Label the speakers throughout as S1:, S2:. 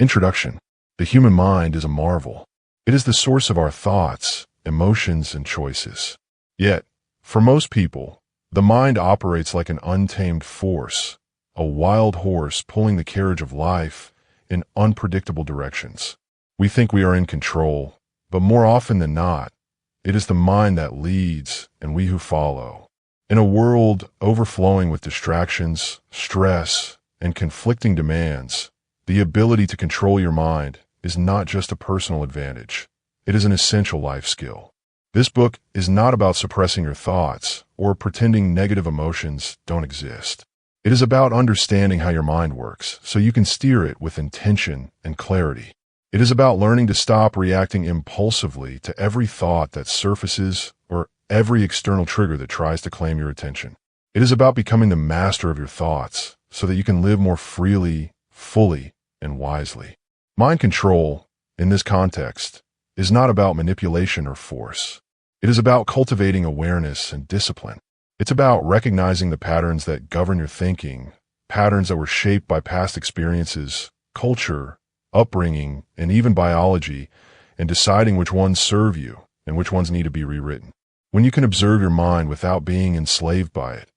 S1: Introduction. The human mind is a marvel. It is the source of our thoughts, emotions, and choices. Yet, for most people, the mind operates like an untamed force, a wild horse pulling the carriage of life in unpredictable directions. We think we are in control, but more often than not, it is the mind that leads and we who follow. In a world overflowing with distractions, stress, and conflicting demands, the ability to control your mind is not just a personal advantage. It is an essential life skill. This book is not about suppressing your thoughts or pretending negative emotions don't exist. It is about understanding how your mind works so you can steer it with intention and clarity. It is about learning to stop reacting impulsively to every thought that surfaces or every external trigger that tries to claim your attention. It is about becoming the master of your thoughts so that you can live more freely, fully, and wisely. Mind control, in this context, is not about manipulation or force. It is about cultivating awareness and discipline. It's about recognizing the patterns that govern your thinking, patterns that were shaped by past experiences, culture, upbringing, and even biology, and deciding which ones serve you and which ones need to be rewritten. When you can observe your mind without being enslaved by it,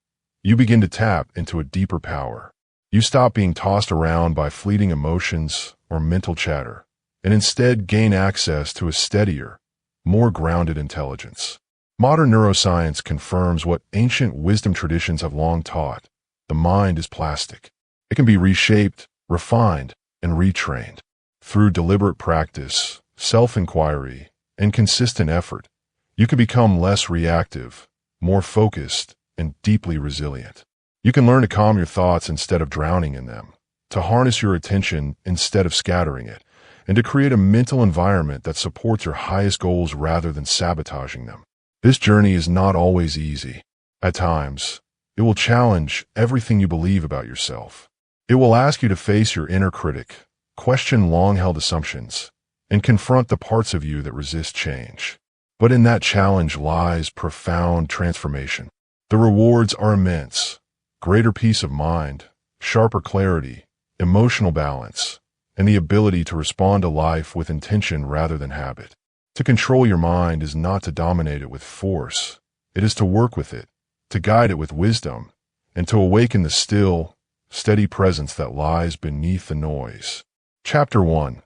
S1: you begin to tap into a deeper power. You stop being tossed around by fleeting emotions or mental chatter, and instead gain access to a steadier, more grounded intelligence. Modern neuroscience confirms what ancient wisdom traditions have long taught. The mind is plastic. It can be reshaped, refined, and retrained. Through deliberate practice, self-inquiry, and consistent effort, you can become less reactive, more focused, and deeply resilient. You can learn to calm your thoughts instead of drowning in them, to harness your attention instead of scattering it, and to create a mental environment that supports your highest goals rather than sabotaging them. This journey is not always easy. At times, it will challenge everything you believe about yourself. It will ask you to face your inner critic, question long-held assumptions, and confront the parts of you that resist change. But in that challenge lies profound transformation. The rewards are immense. Greater peace of mind, sharper clarity, emotional balance, and the ability to respond to life with intention rather than habit. To control your mind is not to dominate it with force. It is to work with it, to guide it with wisdom, and to awaken the still, steady presence that lies beneath the noise. Chapter 1.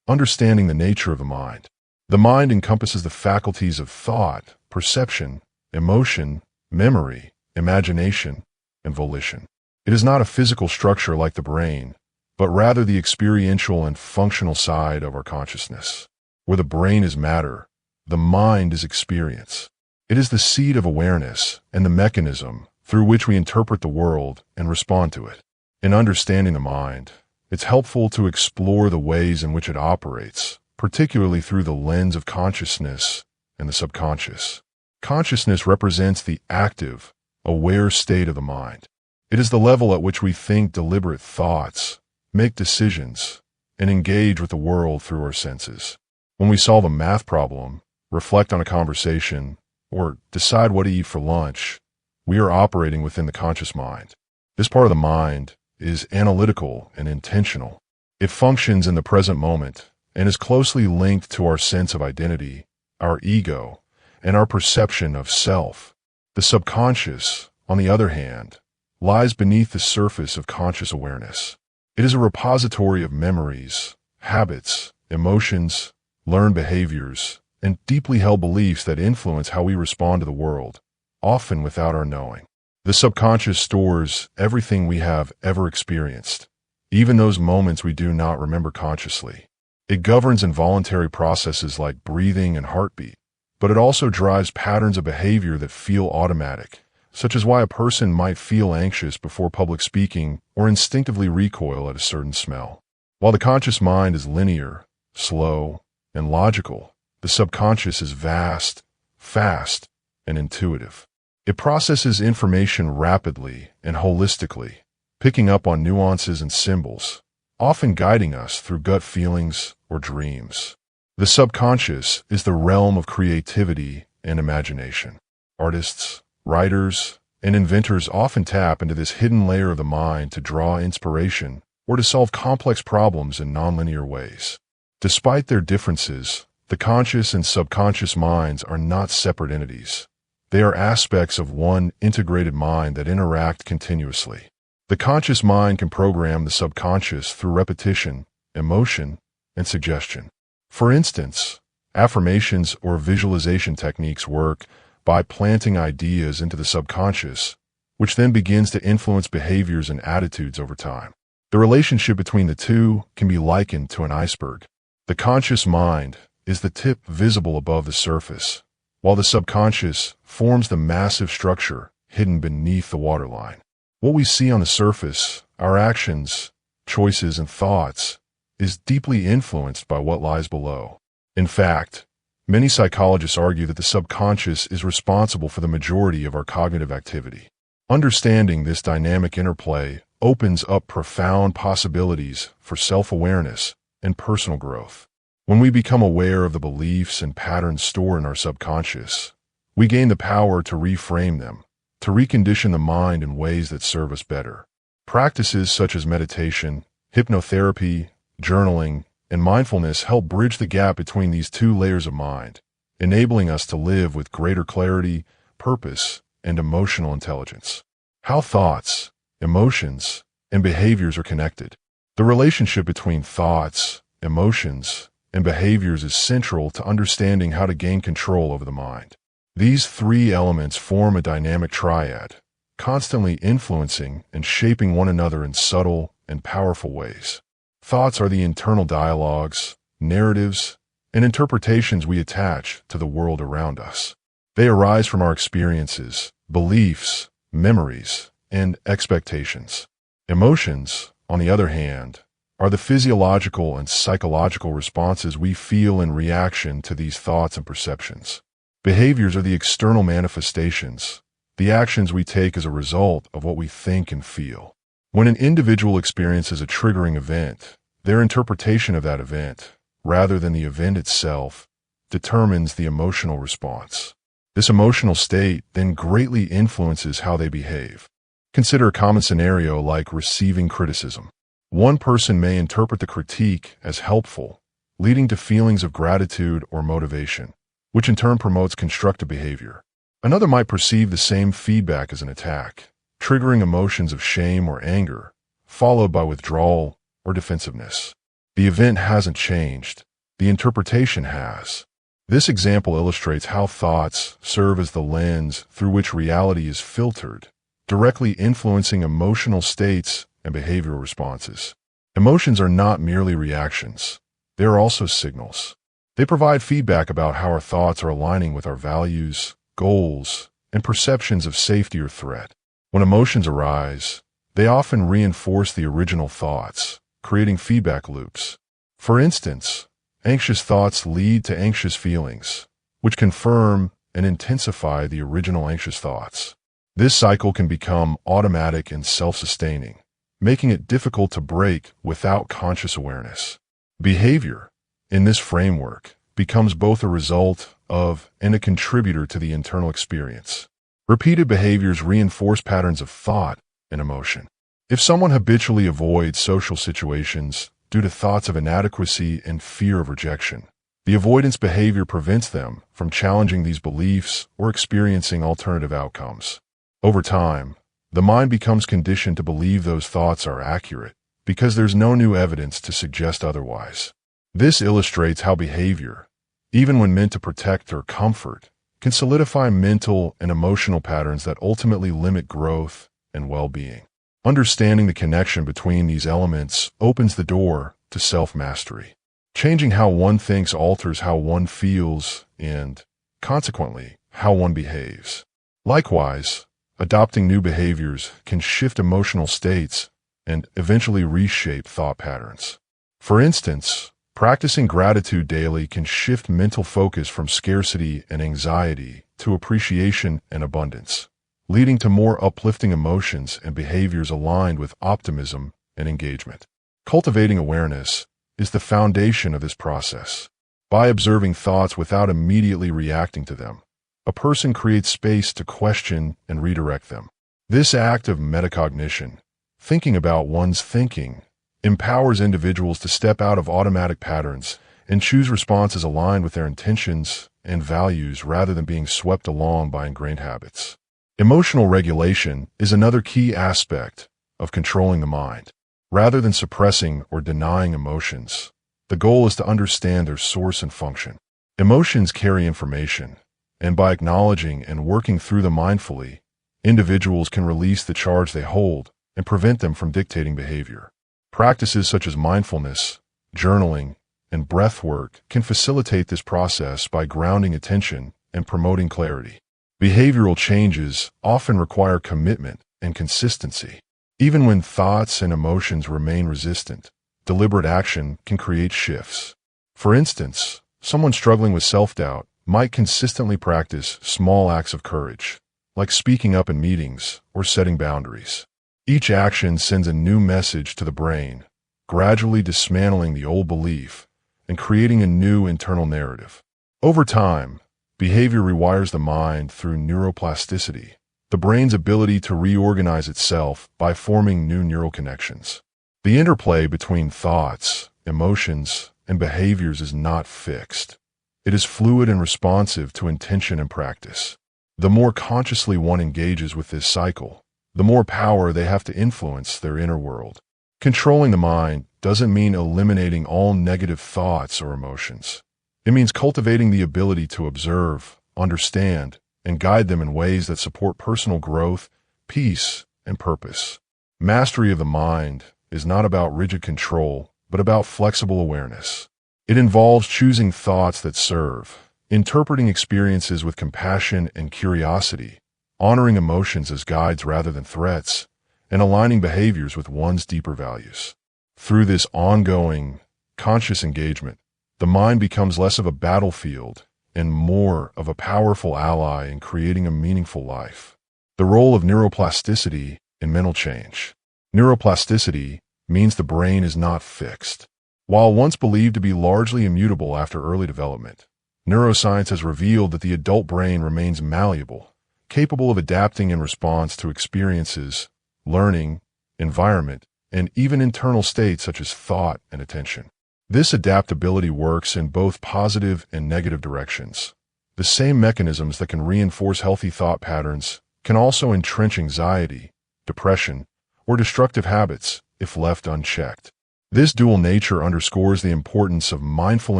S1: Understanding the nature of the mind. The mind encompasses the faculties of thought, perception, emotion, memory, imagination, and volition. It is not a physical structure like the brain, but rather the experiential and functional side of our consciousness. Where the brain is matter, the mind is experience. It is the seed of awareness and the mechanism through which we interpret the world and respond to it. In understanding the mind, it's helpful to explore the ways in which it operates, particularly through the lens of consciousness and the subconscious. Consciousness represents the active, aware state of the mind. It is the level at which we think deliberate thoughts, make decisions, and engage with the world through our senses. When we solve a math problem, reflect on a conversation, or decide what to eat for lunch, we are operating within the conscious mind. This part of the mind is analytical and intentional. It functions in the present moment and is closely linked to our sense of identity, our ego, and our perception of self. The subconscious, on the other hand, lies beneath the surface of conscious awareness. It is a repository of memories, habits, emotions, learned behaviors, and deeply held beliefs that influence how we respond to the world, often without our knowing. The subconscious stores everything we have ever experienced, even those moments we do not remember consciously. It governs involuntary processes like breathing and heartbeat, but it also drives patterns of behavior that feel automatic, such as why a person might feel anxious before public speaking or instinctively recoil at a certain smell. While the conscious mind is linear, slow, and logical, the subconscious is vast, fast, and intuitive. It processes information rapidly and holistically, picking up on nuances and symbols, often guiding us through gut feelings or dreams. The subconscious is the realm of creativity and imagination. Artists, writers, and inventors often tap into this hidden layer of the mind to draw inspiration or to solve complex problems in nonlinear ways. Despite their differences, the conscious and subconscious minds are not separate entities. They are aspects of one integrated mind that interact continuously. The conscious mind can program the subconscious through repetition, emotion, and suggestion. For instance, affirmations or visualization techniques work by planting ideas into the subconscious, which then begins to influence behaviors and attitudes over time. The relationship between the two can be likened to an iceberg. The conscious mind is the tip visible above the surface, while the subconscious forms the massive structure hidden beneath the waterline. What we see on the surface, our actions, choices, and thoughts, is deeply influenced by what lies below. In fact, many psychologists argue that the subconscious is responsible for the majority of our cognitive activity. Understanding this dynamic interplay opens up profound possibilities for self-awareness and personal growth. When we become aware of the beliefs and patterns stored in our subconscious, we gain the power to reframe them, to recondition the mind in ways that serve us better. Practices such as meditation, hypnotherapy, journaling, and mindfulness help bridge the gap between these two layers of mind, enabling us to live with greater clarity, purpose, and emotional intelligence. How thoughts, emotions, and behaviors are connected. The relationship between thoughts, emotions, and behaviors is central to understanding how to gain control over the mind. These three elements form a dynamic triad, constantly influencing and shaping one another in subtle and powerful ways. Thoughts are the internal dialogues, narratives, and interpretations we attach to the world around us. They arise from our experiences, beliefs, memories, and expectations. Emotions, on the other hand, are the physiological and psychological responses we feel in reaction to these thoughts and perceptions. Behaviors are the external manifestations, the actions we take as a result of what we think and feel. When an individual experiences a triggering event, their interpretation of that event, rather than the event itself, determines the emotional response. This emotional state then greatly influences how they behave. Consider a common scenario like receiving criticism. One person may interpret the critique as helpful, leading to feelings of gratitude or motivation, which in turn promotes constructive behavior. Another might perceive the same feedback as an attack, triggering emotions of shame or anger, followed by withdrawal or defensiveness. The event hasn't changed, the interpretation has. This example illustrates how thoughts serve as the lens through which reality is filtered, directly influencing emotional states and behavioral responses. Emotions are not merely reactions. They are also signals. They provide feedback about how our thoughts are aligning with our values, goals, and perceptions of safety or threat. When emotions arise, they often reinforce the original thoughts, creating feedback loops. For instance, anxious thoughts lead to anxious feelings, which confirm and intensify the original anxious thoughts. This cycle can become automatic and self-sustaining, making it difficult to break without conscious awareness. Behavior, in this framework, becomes both a result of and a contributor to the internal experience. Repeated behaviors reinforce patterns of thought and emotion. If someone habitually avoids social situations due to thoughts of inadequacy and fear of rejection, the avoidance behavior prevents them from challenging these beliefs or experiencing alternative outcomes. Over time, the mind becomes conditioned to believe those thoughts are accurate because there's no new evidence to suggest otherwise. This illustrates how behavior, even when meant to protect or comfort, can solidify mental and emotional patterns that ultimately limit growth and well-being. Understanding the connection between these elements opens the door to self-mastery. Changing how one thinks alters how one feels and, consequently, how one behaves. Likewise, adopting new behaviors can shift emotional states and eventually reshape thought patterns. For instance, practicing gratitude daily can shift mental focus from scarcity and anxiety to appreciation and abundance, leading to more uplifting emotions and behaviors aligned with optimism and engagement. Cultivating awareness is the foundation of this process. By observing thoughts without immediately reacting to them, a person creates space to question and redirect them. This act of metacognition, thinking about one's thinking, empowers individuals to step out of automatic patterns and choose responses aligned with their intentions and values rather than being swept along by ingrained habits. Emotional regulation is another key aspect of controlling the mind. Rather than suppressing or denying emotions, the goal is to understand their source and function. Emotions carry information, and by acknowledging and working through them mindfully, individuals can release the charge they hold and prevent them from dictating behavior. Practices such as mindfulness, journaling, and breath work can facilitate this process by grounding attention and promoting clarity. Behavioral changes often require commitment and consistency. Even when thoughts and emotions remain resistant, deliberate action can create shifts. For instance, someone struggling with self-doubt might consistently practice small acts of courage, like speaking up in meetings or setting boundaries. Each action sends a new message to the brain, gradually dismantling the old belief and creating a new internal narrative. Over time, behavior rewires the mind through neuroplasticity, the brain's ability to reorganize itself by forming new neural connections. The interplay between thoughts, emotions, and behaviors is not fixed. It is fluid and responsive to intention and practice. The more consciously one engages with this cycle, the more power they have to influence their inner world. Controlling the mind doesn't mean eliminating all negative thoughts or emotions. It means cultivating the ability to observe, understand, and guide them in ways that support personal growth, peace, and purpose. Mastery of the mind is not about rigid control, but about flexible awareness. It involves choosing thoughts that serve, interpreting experiences with compassion and curiosity, honoring emotions as guides rather than threats, and aligning behaviors with one's deeper values. Through this ongoing, conscious engagement, the mind becomes less of a battlefield and more of a powerful ally in creating a meaningful life. The role of neuroplasticity in mental change. Neuroplasticity means the brain is not fixed. While once believed to be largely immutable after early development, neuroscience has revealed that the adult brain remains malleable, capable of adapting in response to experiences, learning, environment, and even internal states such as thought and attention. This adaptability works in both positive and negative directions. The same mechanisms that can reinforce healthy thought patterns can also entrench anxiety, depression, or destructive habits if left unchecked. This dual nature underscores the importance of mindful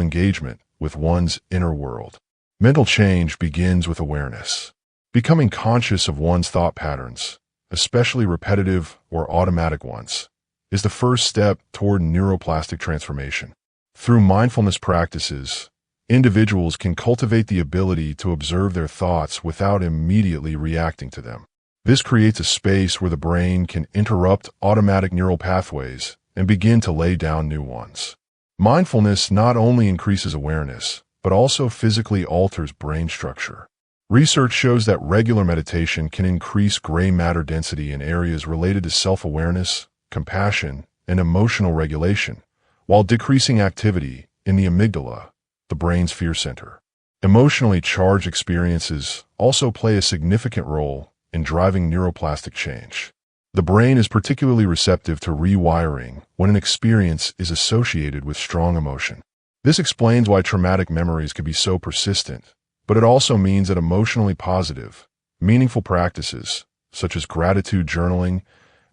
S1: engagement with one's inner world. Mental change begins with awareness. Becoming conscious of one's thought patterns, especially repetitive or automatic ones, is the first step toward neuroplastic transformation. Through mindfulness practices, individuals can cultivate the ability to observe their thoughts without immediately reacting to them. This creates a space where the brain can interrupt automatic neural pathways and begin to lay down new ones. Mindfulness not only increases awareness, but also physically alters brain structure. Research shows that regular meditation can increase gray matter density in areas related to self-awareness, compassion, and emotional regulation, while decreasing activity in the amygdala, the brain's fear center. Emotionally charged experiences also play a significant role in driving neuroplastic change. The brain is particularly receptive to rewiring when an experience is associated with strong emotion. This explains why traumatic memories can be so persistent, but it also means that emotionally positive, meaningful practices, such as gratitude journaling,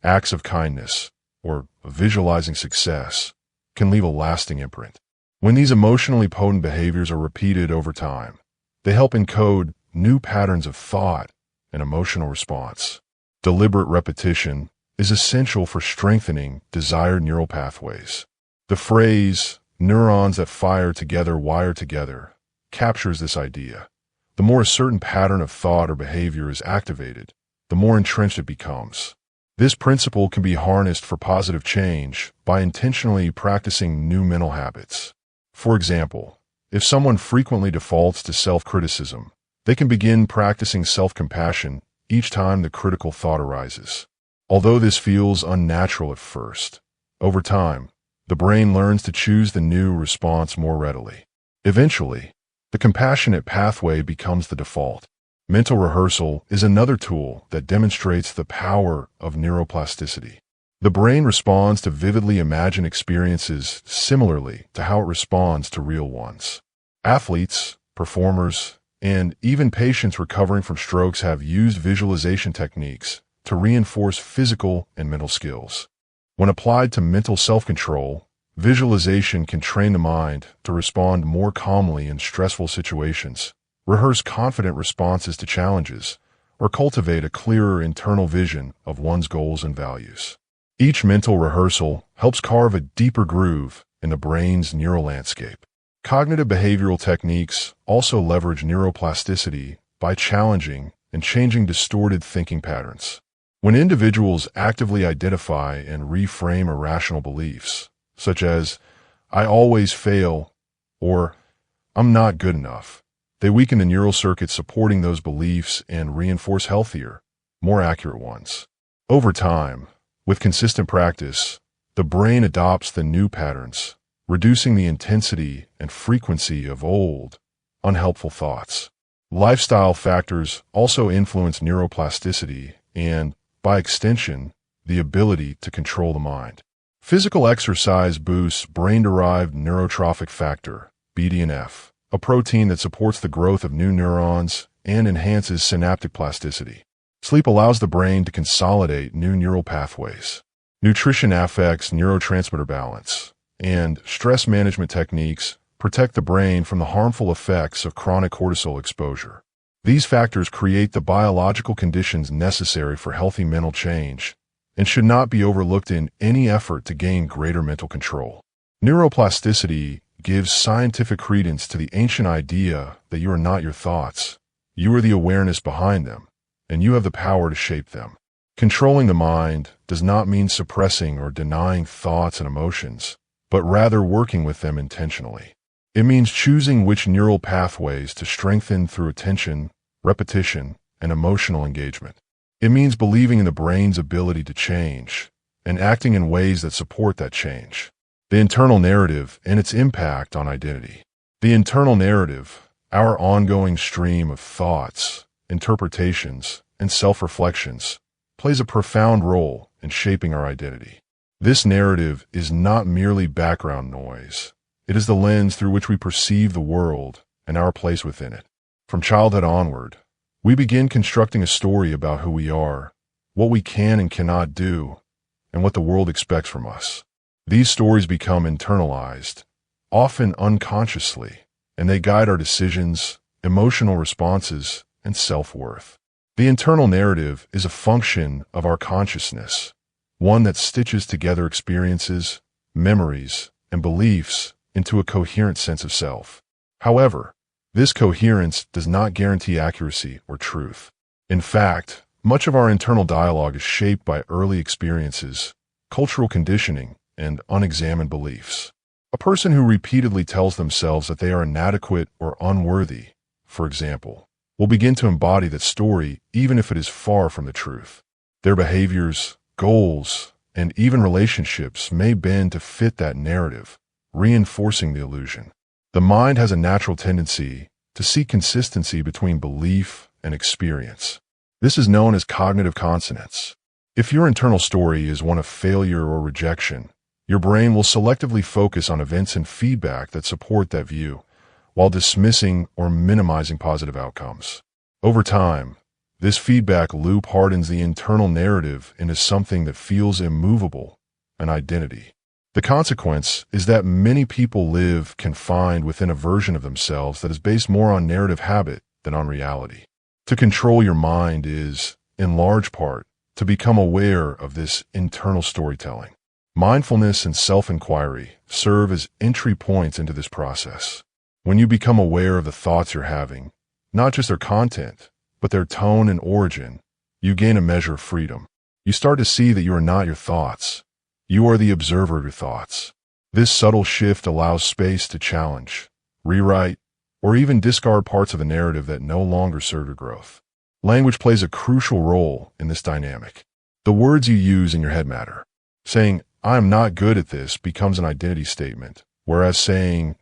S1: acts of kindness, or visualizing success, can leave a lasting imprint. When these emotionally potent behaviors are repeated over time, they help encode new patterns of thought and emotional response. Deliberate repetition is essential for strengthening desired neural pathways. The phrase, "neurons that fire together wire together," captures this idea. The more a certain pattern of thought or behavior is activated, the more entrenched it becomes. This principle can be harnessed for positive change by intentionally practicing new mental habits. For example, if someone frequently defaults to self-criticism, they can begin practicing self-compassion each time the critical thought arises. Although this feels unnatural at first, over time, the brain learns to choose the new response more readily. Eventually, the compassionate pathway becomes the default. Mental rehearsal is another tool that demonstrates the power of neuroplasticity. The brain responds to vividly imagined experiences similarly to how it responds to real ones. Athletes, performers, and even patients recovering from strokes have used visualization techniques to reinforce physical and mental skills. When applied to mental self-control, visualization can train the mind to respond more calmly in stressful situations, rehearse confident responses to challenges, or cultivate a clearer internal vision of one's goals and values. Each mental rehearsal helps carve a deeper groove in the brain's neural landscape. Cognitive behavioral techniques also leverage neuroplasticity by challenging and changing distorted thinking patterns. When individuals actively identify and reframe irrational beliefs, such as, "I always fail," or "I'm not good enough," they weaken the neural circuits supporting those beliefs and reinforce healthier, more accurate ones. Over time, with consistent practice, the brain adopts the new patterns, reducing the intensity and frequency of old, unhelpful thoughts. Lifestyle factors also influence neuroplasticity and, by extension, the ability to control the mind. Physical exercise boosts brain-derived neurotrophic factor, BDNF, a protein that supports the growth of new neurons and enhances synaptic plasticity. Sleep allows the brain to consolidate new neural pathways. Nutrition affects neurotransmitter balance, and stress management techniques protect the brain from the harmful effects of chronic cortisol exposure. These factors create the biological conditions necessary for healthy mental change and should not be overlooked in any effort to gain greater mental control. Neuroplasticity gives scientific credence to the ancient idea that you are not your thoughts. You are the awareness behind them, and you have the power to shape them. Controlling the mind does not mean suppressing or denying thoughts and emotions, but rather working with them intentionally. It means choosing which neural pathways to strengthen through attention, repetition, and emotional engagement. It means believing in the brain's ability to change and acting in ways that support that change. The internal narrative and its impact on identity. The internal narrative, our ongoing stream of thoughts, interpretations, and self-reflections, plays a profound role in shaping our identity. This narrative is not merely background noise. It is the lens through which we perceive the world and our place within it. From childhood onward, we begin constructing a story about who we are, what we can and cannot do, and what the world expects from us. These stories become internalized, often unconsciously, and they guide our decisions, emotional responses, and self-worth. The internal narrative is a function of our consciousness, one that stitches together experiences, memories, and beliefs into a coherent sense of self. However, this coherence does not guarantee accuracy or truth. In fact, much of our internal dialogue is shaped by early experiences, cultural conditioning, and unexamined beliefs. A person who repeatedly tells themselves that they are inadequate or unworthy, for example, will begin to embody that story even if it is far from the truth. Their behaviors, goals, and even relationships may bend to fit that narrative, reinforcing the illusion. The mind has a natural tendency to seek consistency between belief and experience. This is known as cognitive consonance. If your internal story is one of failure or rejection, your brain will selectively focus on events and feedback that support that view, while dismissing or minimizing positive outcomes. Over time, this feedback loop hardens the internal narrative into something that feels immovable, an identity. The consequence is that many people live confined within a version of themselves that is based more on narrative habit than on reality. To control your mind is, in large part, to become aware of this internal storytelling. Mindfulness and self-inquiry serve as entry points into this process. When you become aware of the thoughts you're having, not just their content, but their tone and origin, you gain a measure of freedom. You start to see that you are not your thoughts. You are the observer of your thoughts. This subtle shift allows space to challenge, rewrite, or even discard parts of the narrative that no longer serve your growth. Language plays a crucial role in this dynamic. The words you use in your head matter. Saying, "I am not good at this" becomes an identity statement, whereas saying,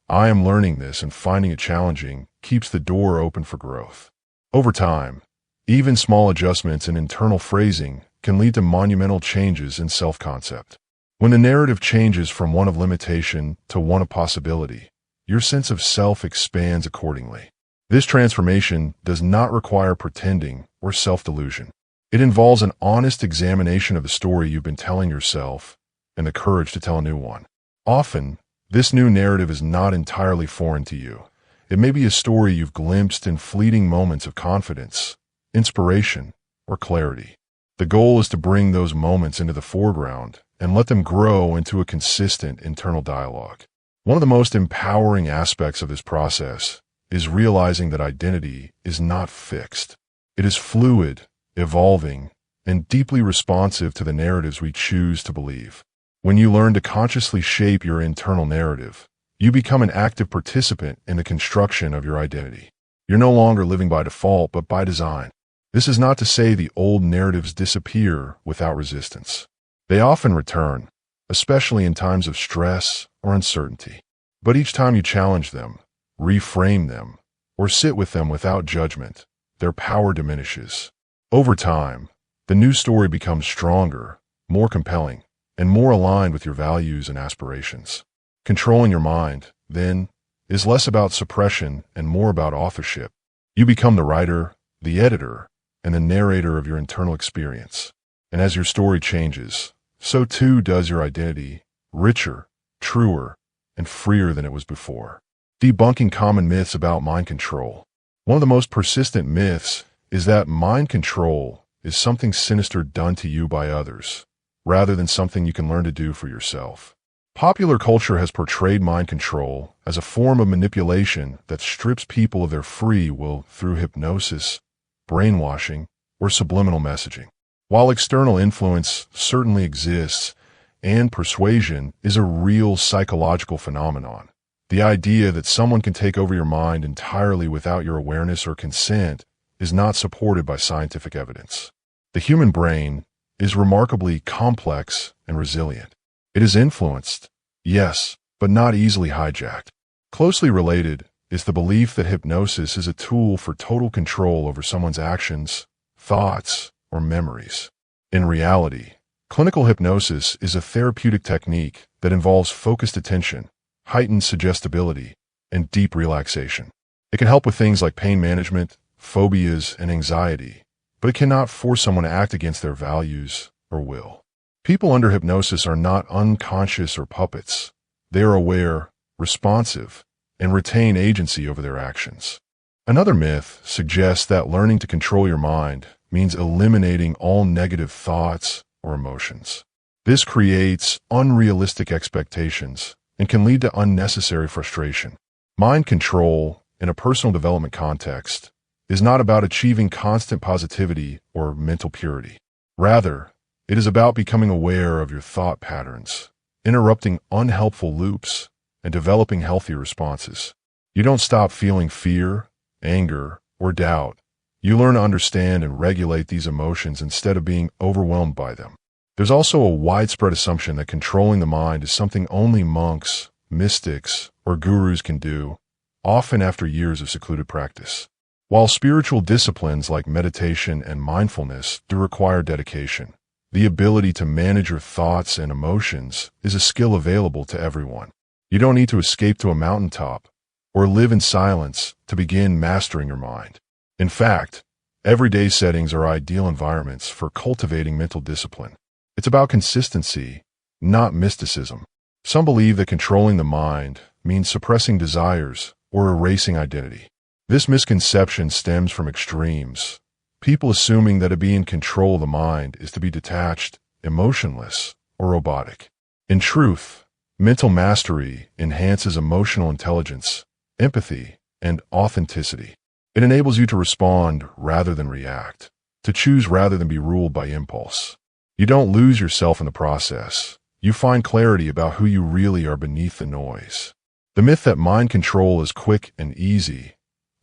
S1: "I am learning this and finding it challenging" keeps the door open for growth. Over time, even small adjustments in internal phrasing can lead to monumental changes in self-concept. When the narrative changes from one of limitation to one of possibility, your sense of self expands accordingly. This transformation does not require pretending or self-delusion. It involves an honest examination of the story you've been telling yourself and the courage to tell a new one. Often, this new narrative is not entirely foreign to you. It may be a story you've glimpsed in fleeting moments of confidence, inspiration, or clarity. The goal is to bring those moments into the foreground and let them grow into a consistent internal dialogue. One of the most empowering aspects of this process is realizing that identity is not fixed. It is fluid, evolving, and deeply responsive to the narratives we choose to believe. When you learn to consciously shape your internal narrative, you become an active participant in the construction of your identity. You're no longer living by default, but by design. This is not to say the old narratives disappear without resistance. They often return, especially in times of stress or uncertainty. But each time you challenge them, reframe them, or sit with them without judgment, their power diminishes. Over time, the new story becomes stronger, more compelling, and more aligned with your values and aspirations. Controlling your mind, then, is less about suppression and more about authorship. You become the writer, the editor, and the narrator of your internal experience. And as your story changes, so too does your identity, richer, truer, and freer than it was before. Debunking common myths about mind control. One of the most persistent myths is that mind control is something sinister done to you by others, rather than something you can learn to do for yourself. Popular culture has portrayed mind control as a form of manipulation that strips people of their free will through hypnosis, brainwashing, or subliminal messaging. While external influence certainly exists, and persuasion is a real psychological phenomenon, the idea that someone can take over your mind entirely without your awareness or consent is not supported by scientific evidence. The human brain is remarkably complex and resilient. It is influenced, yes, but not easily hijacked. Closely related is the belief that hypnosis is a tool for total control over someone's actions, thoughts, or memories. In reality, clinical hypnosis is a therapeutic technique that involves focused attention, heightened suggestibility, and deep relaxation. It can help with things like pain management, phobias, and anxiety, but it cannot force someone to act against their values or will. People under hypnosis are not unconscious or puppets. They are aware, responsive, and retain agency over their actions. Another myth suggests that learning to control your mind means eliminating all negative thoughts or emotions. This creates unrealistic expectations and can lead to unnecessary frustration. Mind control, in a personal development context, is not about achieving constant positivity or mental purity. Rather, it is about becoming aware of your thought patterns, interrupting unhelpful loops, and developing healthy responses. You don't stop feeling fear, anger, or doubt. You learn to understand and regulate these emotions instead of being overwhelmed by them. There's also a widespread assumption that controlling the mind is something only monks, mystics, or gurus can do, often after years of secluded practice. While spiritual disciplines like meditation and mindfulness do require dedication, the ability to manage your thoughts and emotions is a skill available to everyone. You don't need to escape to a mountaintop or live in silence to begin mastering your mind. In fact, everyday settings are ideal environments for cultivating mental discipline. It's about consistency, not mysticism. Some believe that controlling the mind means suppressing desires or erasing identity. This misconception stems from extremes. People assuming that to be in control of the mind is to be detached, emotionless, or robotic. In truth, mental mastery enhances emotional intelligence, empathy, and authenticity. It enables you to respond rather than react, to choose rather than be ruled by impulse. You don't lose yourself in the process. You find clarity about who you really are beneath the noise. The myth that mind control is quick and easy,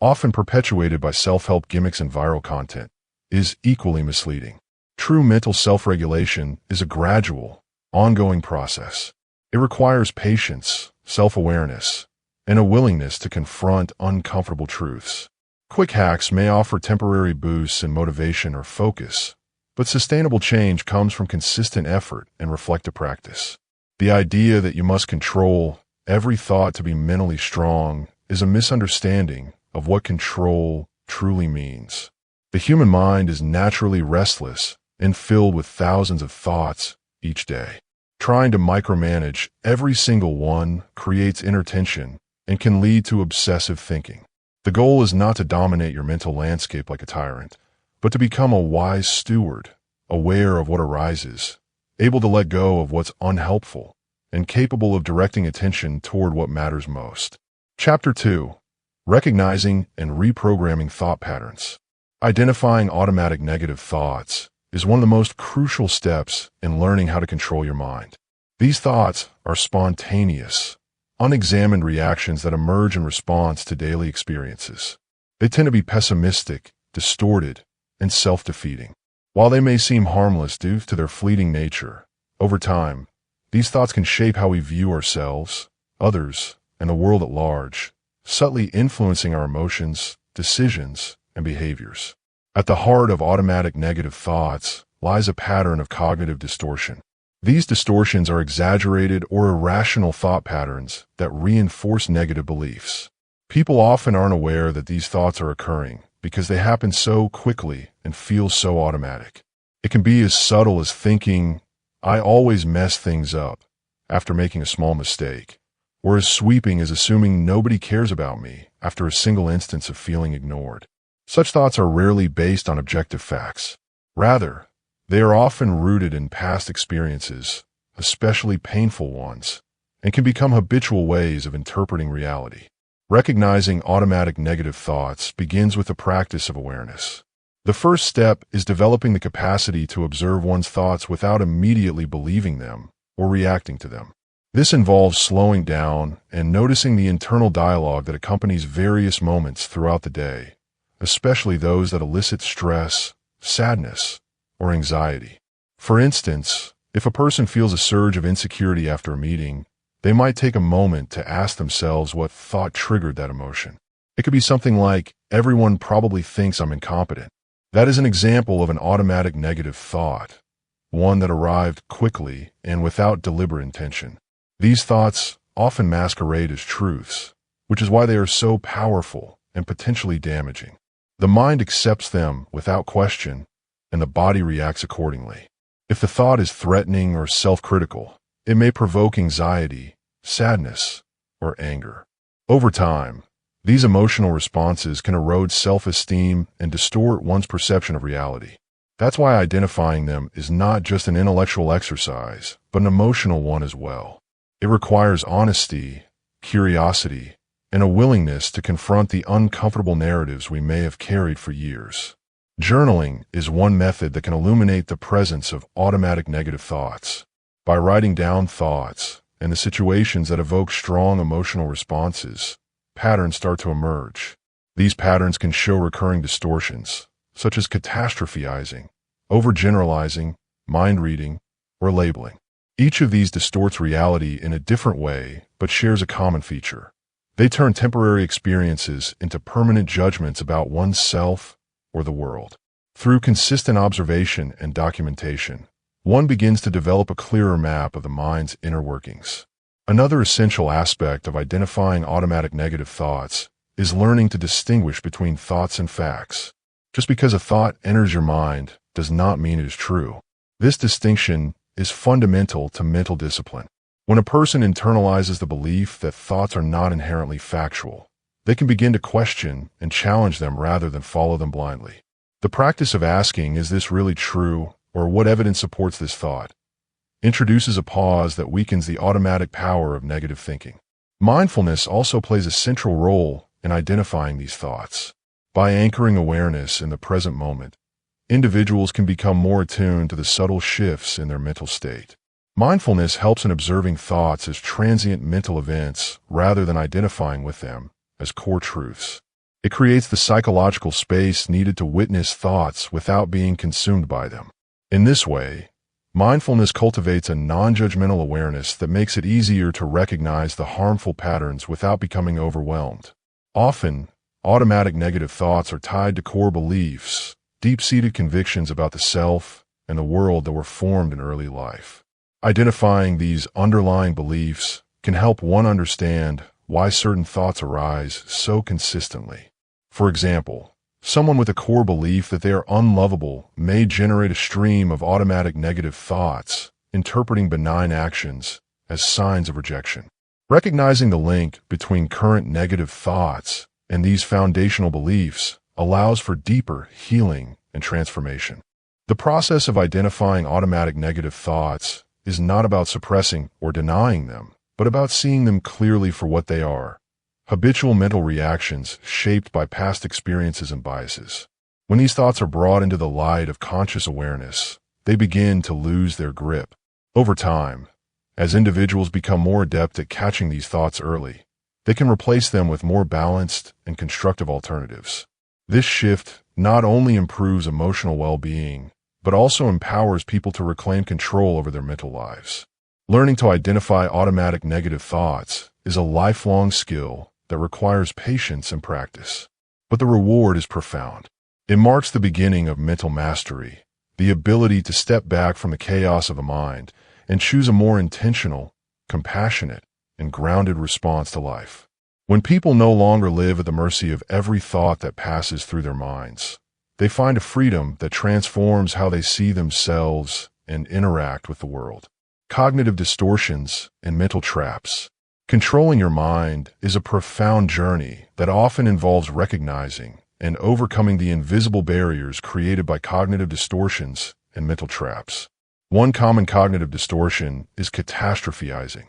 S1: often perpetuated by self-help gimmicks and viral content, is equally misleading. True mental self-regulation is a gradual, ongoing process. It requires patience, self-awareness, and a willingness to confront uncomfortable truths. Quick hacks may offer temporary boosts in motivation or focus, But sustainable change comes from consistent effort and reflective practice. The idea that you must control every thought to be mentally strong is a misunderstanding of what control truly means. The human mind is naturally restless and filled with thousands of thoughts each day. Trying to micromanage every single one creates inner tension and can lead to obsessive thinking. The goal is not to dominate your mental landscape like a tyrant, but to become a wise steward, aware of what arises, able to let go of what's unhelpful, and capable of directing attention toward what matters most. Chapter 2. Recognizing and Reprogramming Thought Patterns. Identifying automatic negative thoughts is one of the most crucial steps in learning how to control your mind. These thoughts are spontaneous, unexamined reactions that emerge in response to daily experiences. They tend to be pessimistic, distorted, and self-defeating. While they may seem harmless due to their fleeting nature, over time, these thoughts can shape how we view ourselves, others, and the world at large, subtly influencing our emotions, decisions, and behaviors. At the heart of automatic negative thoughts lies a pattern of cognitive distortion. These distortions are exaggerated or irrational thought patterns that reinforce negative beliefs. People often aren't aware that these thoughts are occurring because they happen so quickly and feel so automatic. It can be as subtle as thinking, "I always mess things up," after making a small mistake, or as sweeping as assuming nobody cares about me after a single instance of feeling ignored. Such thoughts are rarely based on objective facts. Rather, they are often rooted in past experiences, especially painful ones, and can become habitual ways of interpreting reality. Recognizing automatic negative thoughts begins with the practice of awareness. The first step is developing the capacity to observe one's thoughts without immediately believing them or reacting to them. This involves slowing down and noticing the internal dialogue that accompanies various moments throughout the day, especially those that elicit stress, sadness, or anxiety. For instance, if a person feels a surge of insecurity after a meeting, they might take a moment to ask themselves what thought triggered that emotion. It could be something like, "Everyone probably thinks I'm incompetent." That is an example of an automatic negative thought, one that arrived quickly and without deliberate intention. These thoughts often masquerade as truths, which is why they are so powerful and potentially damaging. The mind accepts them without question, and the body reacts accordingly. If the thought is threatening or self-critical, it may provoke anxiety, sadness, or anger. Over time, these emotional responses can erode self-esteem and distort one's perception of reality. That's why identifying them is not just an intellectual exercise, but an emotional one as well. It requires honesty, curiosity, and a willingness to confront the uncomfortable narratives we may have carried for years. Journaling is one method that can illuminate the presence of automatic negative thoughts. By writing down thoughts and the situations that evoke strong emotional responses, patterns start to emerge. These patterns can show recurring distortions, such as catastrophizing, overgeneralizing, mind reading, or labeling. Each of these distorts reality in a different way, but shares a common feature. They turn temporary experiences into permanent judgments about oneself or the world. Through consistent observation and documentation, one begins to develop a clearer map of the mind's inner workings. Another essential aspect of identifying automatic negative thoughts is learning to distinguish between thoughts and facts. Just because a thought enters your mind does not mean it is true. This distinction is fundamental to mental discipline. When a person internalizes the belief that thoughts are not inherently factual, they can begin to question and challenge them rather than follow them blindly. The practice of asking, "Is this really true?" or "What evidence supports this thought?" introduces a pause that weakens the automatic power of negative thinking. Mindfulness also plays a central role in identifying these thoughts. By anchoring awareness in the present moment, individuals can become more attuned to the subtle shifts in their mental state. Mindfulness helps in observing thoughts as transient mental events rather than identifying with them as core truths. It creates the psychological space needed to witness thoughts without being consumed by them. In this way, mindfulness cultivates a non-judgmental awareness that makes it easier to recognize the harmful patterns without becoming overwhelmed. Often, automatic negative thoughts are tied to core beliefs, deep-seated convictions about the self, and the world that were formed in early life. Identifying these underlying beliefs can help one understand why certain thoughts arise so consistently. For example, someone with a core belief that they are unlovable may generate a stream of automatic negative thoughts, interpreting benign actions as signs of rejection. Recognizing the link between current negative thoughts and these foundational beliefs allows for deeper healing and transformation. The process of identifying automatic negative thoughts is not about suppressing or denying them, but about seeing them clearly for what they are: habitual mental reactions shaped by past experiences and biases. When these thoughts are brought into the light of conscious awareness, they begin to lose their grip. Over time, as individuals become more adept at catching these thoughts early, they can replace them with more balanced and constructive alternatives. This shift not only improves emotional well-being, but also empowers people to reclaim control over their mental lives. Learning to identify automatic negative thoughts is a lifelong skill that requires patience and practice. But the reward is profound. It marks the beginning of mental mastery, the ability to step back from the chaos of the mind and choose a more intentional, compassionate, and grounded response to life. When people no longer live at the mercy of every thought that passes through their minds, they find a freedom that transforms how they see themselves and interact with the world. Cognitive distortions and mental traps. Controlling your mind is a profound journey that often involves recognizing and overcoming the invisible barriers created by cognitive distortions and mental traps. One common cognitive distortion is catastrophizing,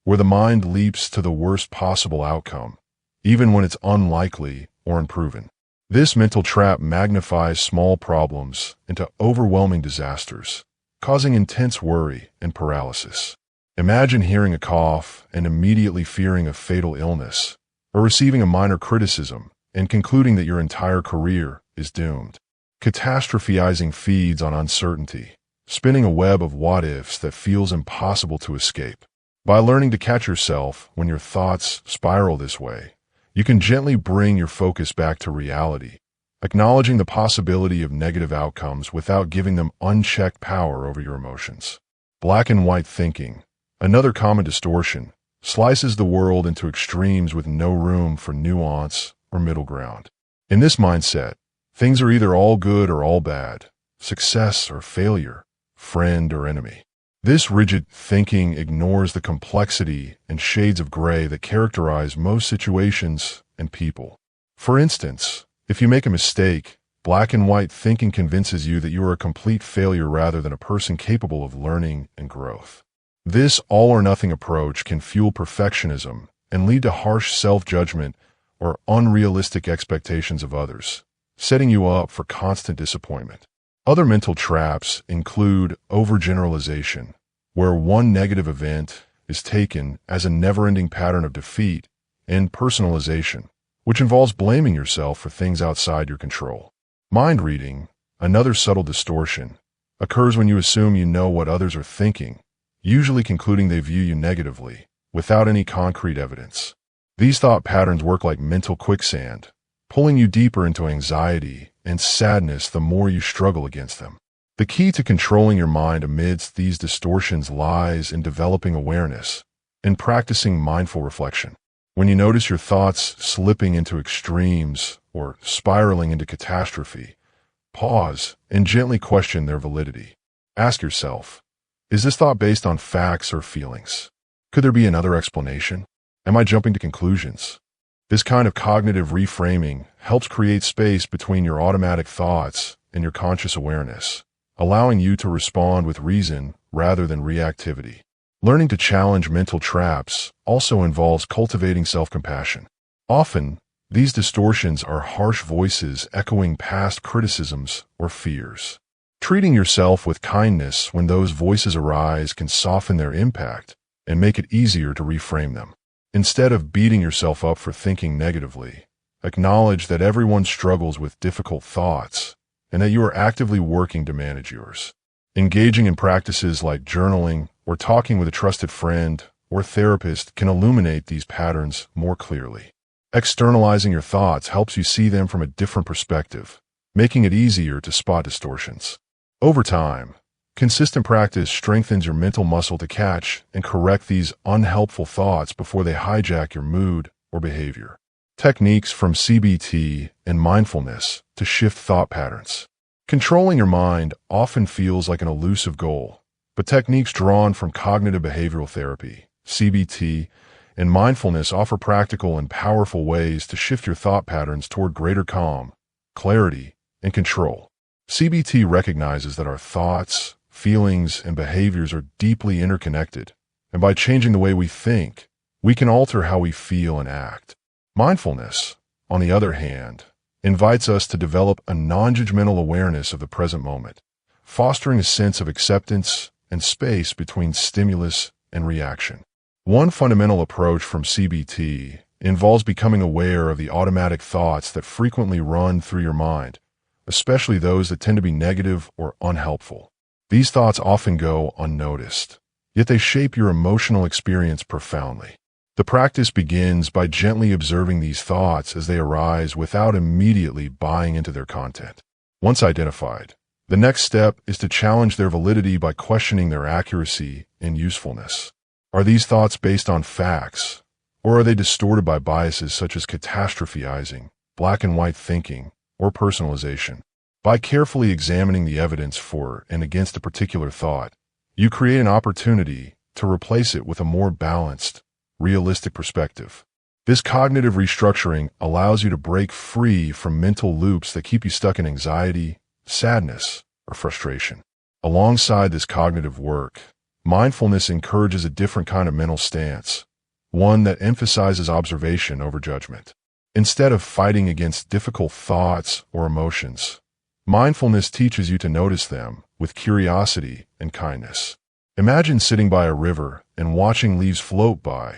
S1: where the mind leaps to the worst possible outcome, even when it's unlikely or unproven. This mental trap magnifies small problems into overwhelming disasters, causing intense worry and paralysis. Imagine hearing a cough and immediately fearing a fatal illness, or receiving a minor criticism and concluding that your entire career is doomed. Catastrophizing feeds on uncertainty, spinning a web of what-ifs that feels impossible to escape. By learning to catch yourself when your thoughts spiral this way, you can gently bring your focus back to reality, acknowledging the possibility of negative outcomes without giving them unchecked power over your emotions. Black and white thinking, another common distortion, slices the world into extremes with no room for nuance or middle ground. In this mindset, things are either all good or all bad, success or failure, friend or enemy. This rigid thinking ignores the complexity and shades of gray that characterize most situations and people. For instance, if you make a mistake, black and white thinking convinces you that you are a complete failure rather than a person capable of learning and growth. This all-or-nothing approach can fuel perfectionism and lead to harsh self-judgment or unrealistic expectations of others, setting you up for constant disappointment. Other mental traps include overgeneralization, where one negative event is taken as a never-ending pattern of defeat, and personalization, which involves blaming yourself for things outside your control. Mind reading, another subtle distortion, occurs when you assume you know what others are thinking, usually concluding they view you negatively, without any concrete evidence. These thought patterns work like mental quicksand, pulling you deeper into anxiety and sadness the more you struggle against them. The key to controlling your mind amidst these distortions lies in developing awareness and practicing mindful reflection. When you notice your thoughts slipping into extremes or spiraling into catastrophe, pause and gently question their validity. Ask yourself, is this thought based on facts or feelings? Could there be another explanation? Am I jumping to conclusions? This kind of cognitive reframing helps create space between your automatic thoughts and your conscious awareness, allowing you to respond with reason rather than reactivity. Learning to challenge mental traps also involves cultivating self-compassion. Often, these distortions are harsh voices echoing past criticisms or fears. Treating yourself with kindness when those voices arise can soften their impact and make it easier to reframe them. Instead of beating yourself up for thinking negatively, acknowledge that everyone struggles with difficult thoughts and that you are actively working to manage yours. Engaging in practices like journaling or talking with a trusted friend or therapist can illuminate these patterns more clearly. Externalizing your thoughts helps you see them from a different perspective, making it easier to spot distortions. Over time, Consistent practice strengthens your mental muscle to catch and correct these unhelpful thoughts before they hijack your mood or behavior. Techniques from CBT and mindfulness to shift thought patterns. Controlling your mind often feels like an elusive goal, but techniques drawn from cognitive behavioral therapy, CBT, and mindfulness offer practical and powerful ways to shift your thought patterns toward greater calm, clarity, and control. CBT recognizes that our thoughts, feelings, and behaviors are deeply interconnected, and by changing the way we think, we can alter how we feel and act. Mindfulness, on the other hand, invites us to develop a non-judgmental awareness of the present moment, fostering a sense of acceptance and space between stimulus and reaction. One fundamental approach from CBT involves becoming aware of the automatic thoughts that frequently run through your mind, especially those that tend to be negative or unhelpful. These thoughts often go unnoticed, yet they shape your emotional experience profoundly. The practice begins by gently observing these thoughts as they arise without immediately buying into their content. Once identified, the next step is to challenge their validity by questioning their accuracy and usefulness. Are these thoughts based on facts, or are they distorted by biases such as catastrophizing, black and white thinking, or personalization? By carefully examining the evidence for and against a particular thought, you create an opportunity to replace it with a more balanced, realistic perspective. This cognitive restructuring allows you to break free from mental loops that keep you stuck in anxiety, sadness, or frustration. Alongside this cognitive work, mindfulness encourages a different kind of mental stance, one that emphasizes observation over judgment. Instead of fighting against difficult thoughts or emotions, mindfulness teaches you to notice them with curiosity and kindness. Imagine sitting by a river and watching leaves float by.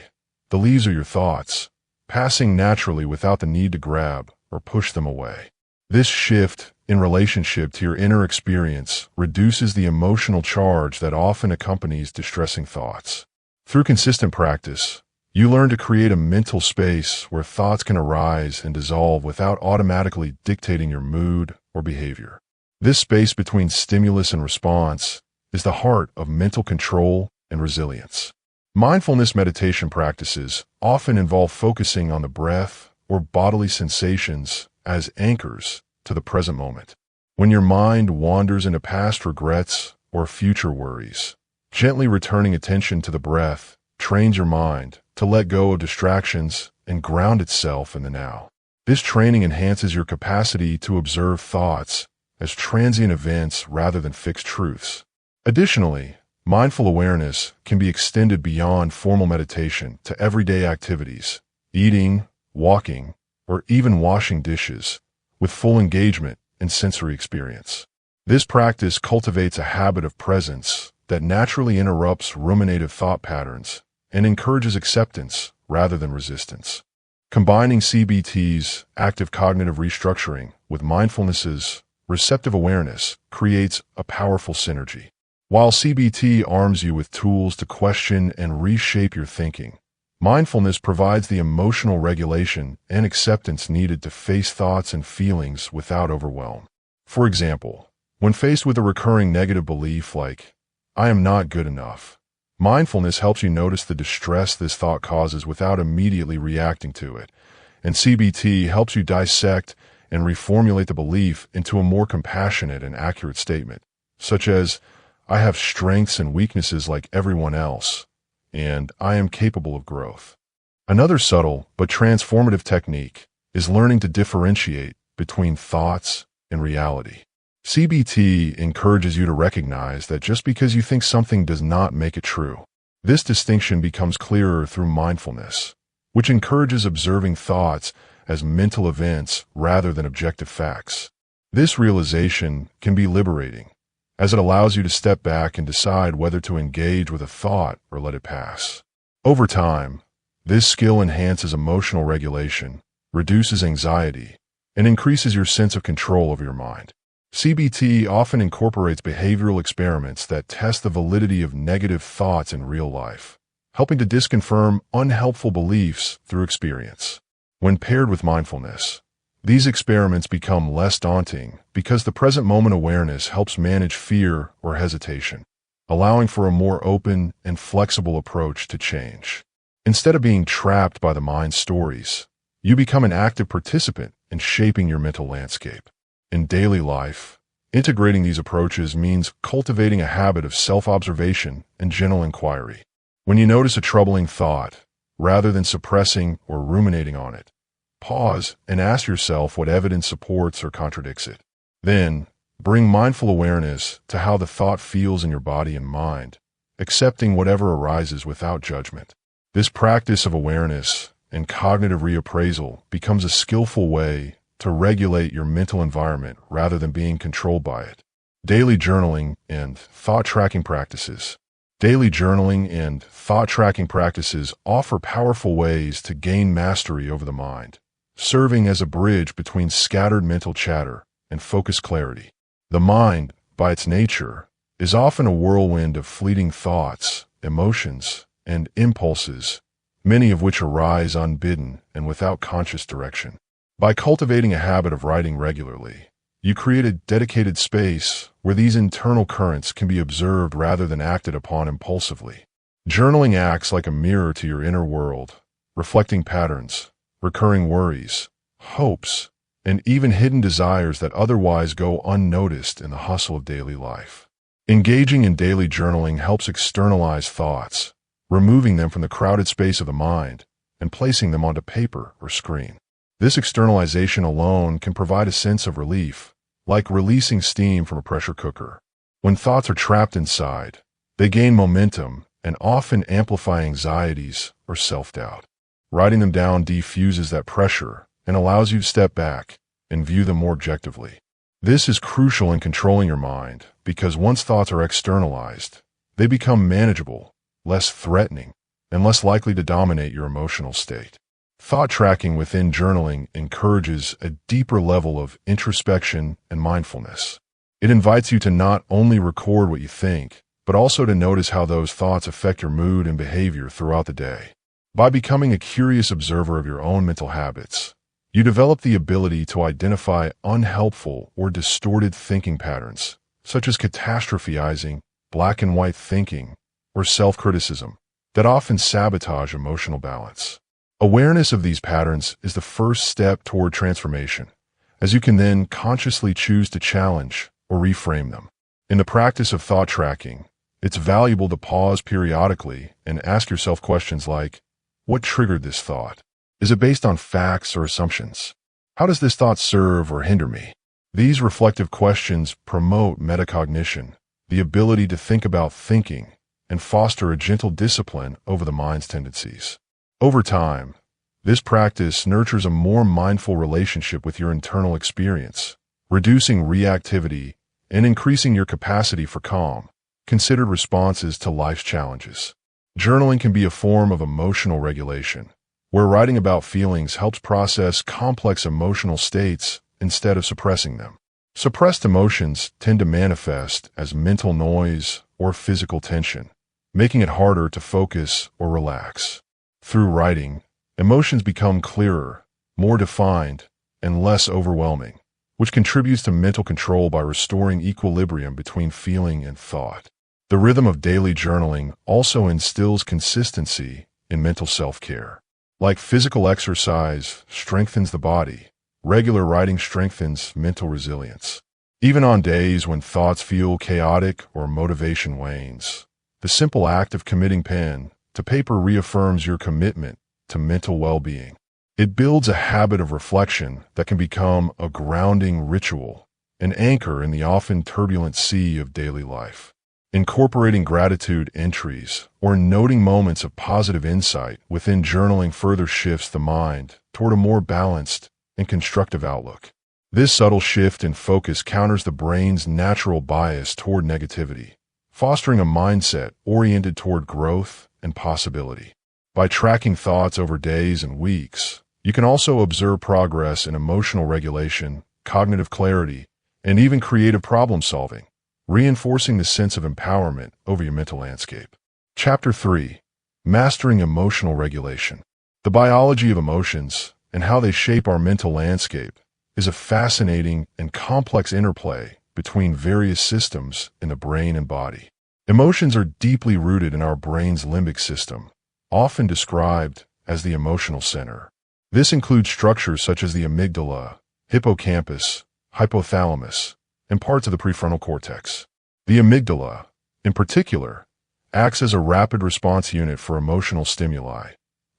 S1: The leaves are your thoughts, passing naturally without the need to grab or push them away. This shift in relationship to your inner experience reduces the emotional charge that often accompanies distressing thoughts. Through consistent practice, you learn to create a mental space where thoughts can arise and dissolve without automatically dictating your mood or behavior. This space between stimulus and response is the heart of mental control and resilience. Mindfulness meditation practices often involve focusing on the breath or bodily sensations as anchors to the present moment. When your mind wanders into past regrets or future worries, gently returning attention to the breath trains your mind to let go of distractions and ground itself in the now. This training enhances your capacity to observe thoughts as transient events rather than fixed truths. Additionally, mindful awareness can be extended beyond formal meditation to everyday activities, eating, walking, or even washing dishes, with full engagement and sensory experience. This practice cultivates a habit of presence that naturally interrupts ruminative thought patterns and encourages acceptance rather than resistance. Combining CBT's active cognitive restructuring with mindfulness's receptive awareness creates a powerful synergy. While CBT arms you with tools to question and reshape your thinking, mindfulness provides the emotional regulation and acceptance needed to face thoughts and feelings without overwhelm. For example, when faced with a recurring negative belief like, "I am not good enough," mindfulness helps you notice the distress this thought causes without immediately reacting to it, and CBT helps you dissect and reformulate the belief into a more compassionate and accurate statement, such as, "I have strengths and weaknesses like everyone else, and I am capable of growth." Another subtle but transformative technique is learning to differentiate between thoughts and reality. CBT encourages you to recognize that just because you think something does not make it true. This distinction becomes clearer through mindfulness, which encourages observing thoughts as mental events rather than objective facts. This realization can be liberating, as it allows you to step back and decide whether to engage with a thought or let it pass. Over time, this skill enhances emotional regulation, reduces anxiety, and increases your sense of control over your mind. CBT often incorporates behavioral experiments that test the validity of negative thoughts in real life, helping to disconfirm unhelpful beliefs through experience. When paired with mindfulness, These experiments become less daunting because the present moment awareness helps manage fear or hesitation, allowing for a more open and flexible approach to change. Instead of being trapped by the mind's stories, you become an active participant in shaping your mental landscape. In daily life, integrating these approaches means cultivating a habit of self-observation and gentle inquiry. When you notice a troubling thought, rather than suppressing or ruminating on it, pause and ask yourself what evidence supports or contradicts it. Then, bring mindful awareness to how the thought feels in your body and mind, accepting whatever arises without judgment. This practice of awareness and cognitive reappraisal becomes a skillful way to regulate your mental environment rather than being controlled by it. Daily journaling and thought-tracking practices. Daily journaling and thought-tracking practices offer powerful ways to gain mastery over the mind, serving as a bridge between scattered mental chatter and focused clarity. The mind, by its nature, is often a whirlwind of fleeting thoughts, emotions, and impulses, many of which arise unbidden and without conscious direction. By cultivating a habit of writing regularly, you create a dedicated space where these internal currents can be observed rather than acted upon impulsively. Journaling acts like a mirror to your inner world, reflecting patterns, recurring worries, hopes, and even hidden desires that otherwise go unnoticed in the hustle of daily life. Engaging in daily journaling helps externalize thoughts, removing them from the crowded space of the mind and placing them onto paper or screen. This externalization alone can provide a sense of relief, like releasing steam from a pressure cooker. When thoughts are trapped inside, they gain momentum and often amplify anxieties or self-doubt. Writing them down defuses that pressure and allows you to step back and view them more objectively. This is crucial in controlling your mind because once thoughts are externalized, they become manageable, less threatening, and less likely to dominate your emotional state. Thought tracking within journaling encourages a deeper level of introspection and mindfulness. It invites you to not only record what you think, but also to notice how those thoughts affect your mood and behavior throughout the day. By becoming a curious observer of your own mental habits, you develop the ability to identify unhelpful or distorted thinking patterns, such as catastrophizing, black and white thinking, or self-criticism, that often sabotage emotional balance. Awareness of these patterns is the first step toward transformation, as you can then consciously choose to challenge or reframe them. In the practice of thought tracking, it's valuable to pause periodically and ask yourself questions like, what triggered this thought? Is it based on facts or assumptions? How does this thought serve or hinder me? These reflective questions promote metacognition, the ability to think about thinking, and foster a gentle discipline over the mind's tendencies. Over time, this practice nurtures a more mindful relationship with your internal experience, reducing reactivity and increasing your capacity for calm, considered responses to life's challenges. Journaling can be a form of emotional regulation, where writing about feelings helps process complex emotional states instead of suppressing them. Suppressed emotions tend to manifest as mental noise or physical tension, making it harder to focus or relax. Through writing, emotions become clearer, more defined, and less overwhelming, which contributes to mental control by restoring equilibrium between feeling and thought. The rhythm of daily journaling also instills consistency in mental self-care. Like physical exercise strengthens the body, regular writing strengthens mental resilience. Even on days when thoughts feel chaotic or motivation wanes, the simple act of committing pen to paper reaffirms your commitment to mental well-being. It builds a habit of reflection that can become a grounding ritual, an anchor in the often turbulent sea of daily life. Incorporating gratitude entries or noting moments of positive insight within journaling further shifts the mind toward a more balanced and constructive outlook. This subtle shift in focus counters the brain's natural bias toward negativity, fostering a mindset oriented toward growth and possibility. By tracking thoughts over days and weeks, you can also observe progress in emotional regulation, cognitive clarity, and even creative problem solving, reinforcing the sense of empowerment over your mental landscape. Chapter 3. Mastering Emotional Regulation. The biology of emotions and how they shape our mental landscape is a fascinating and complex interplay between various systems in the brain and body. Emotions are deeply rooted in our brain's limbic system, often described as the emotional center. This includes structures such as the amygdala, hippocampus, hypothalamus, and parts of the prefrontal cortex. The amygdala, in particular, acts as a rapid response unit for emotional stimuli,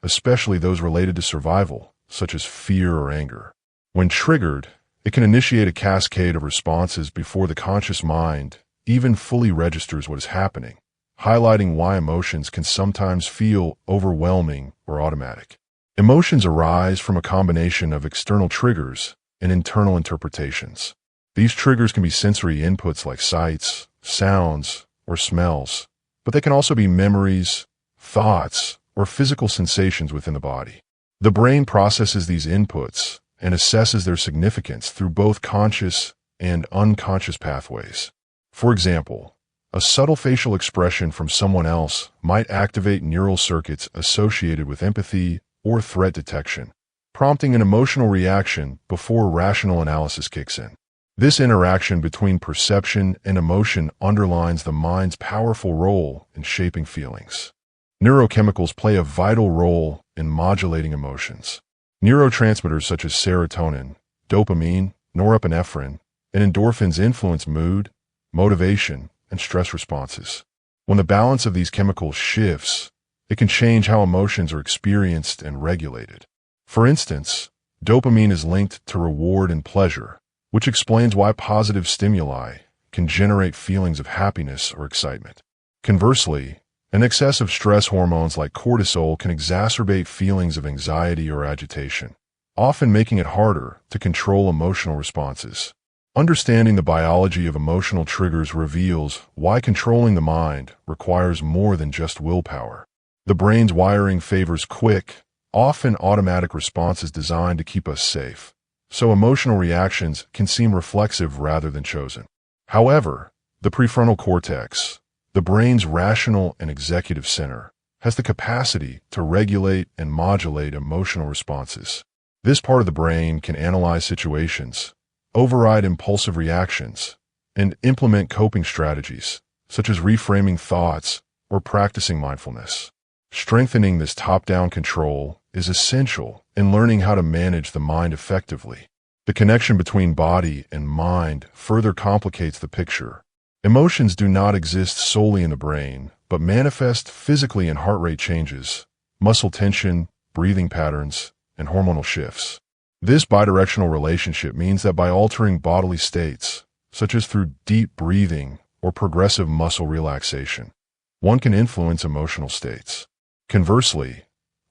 S1: especially those related to survival, such as fear or anger. When triggered, it can initiate a cascade of responses before the conscious mind even fully registers what is happening, highlighting why emotions can sometimes feel overwhelming or automatic. Emotions arise from a combination of external triggers and internal interpretations. These triggers can be sensory inputs like sights, sounds, or smells, but they can also be memories, thoughts, or physical sensations within the body. The brain processes these inputs and assesses their significance through both conscious and unconscious pathways. For example, a subtle facial expression from someone else might activate neural circuits associated with empathy or threat detection, prompting an emotional reaction before rational analysis kicks in. This interaction between perception and emotion underlines the mind's powerful role in shaping feelings. Neurochemicals play a vital role in modulating emotions. Neurotransmitters such as serotonin, dopamine, norepinephrine, and endorphins influence mood, motivation, and stress responses. When the balance of these chemicals shifts, it can change how emotions are experienced and regulated. For instance, dopamine is linked to reward and pleasure, which explains why positive stimuli can generate feelings of happiness or excitement. Conversely, an excess of stress hormones like cortisol can exacerbate feelings of anxiety or agitation, often making it harder to control emotional responses. Understanding the biology of emotional triggers reveals why controlling the mind requires more than just willpower. The brain's wiring favors quick, often automatic responses designed to keep us safe, so emotional reactions can seem reflexive rather than chosen. However, the prefrontal cortex, the brain's rational and executive center, has the capacity to regulate and modulate emotional responses. This part of the brain can analyze situations, override impulsive reactions, and implement coping strategies, such as reframing thoughts or practicing mindfulness. Strengthening this top-down control is essential in learning how to manage the mind effectively. The connection between body and mind further complicates the picture. Emotions do not exist solely in the brain, but manifest physically in heart rate changes, muscle tension, breathing patterns, and hormonal shifts. This bidirectional relationship means that by altering bodily states, such as through deep breathing or progressive muscle relaxation, one can influence emotional states. Conversely,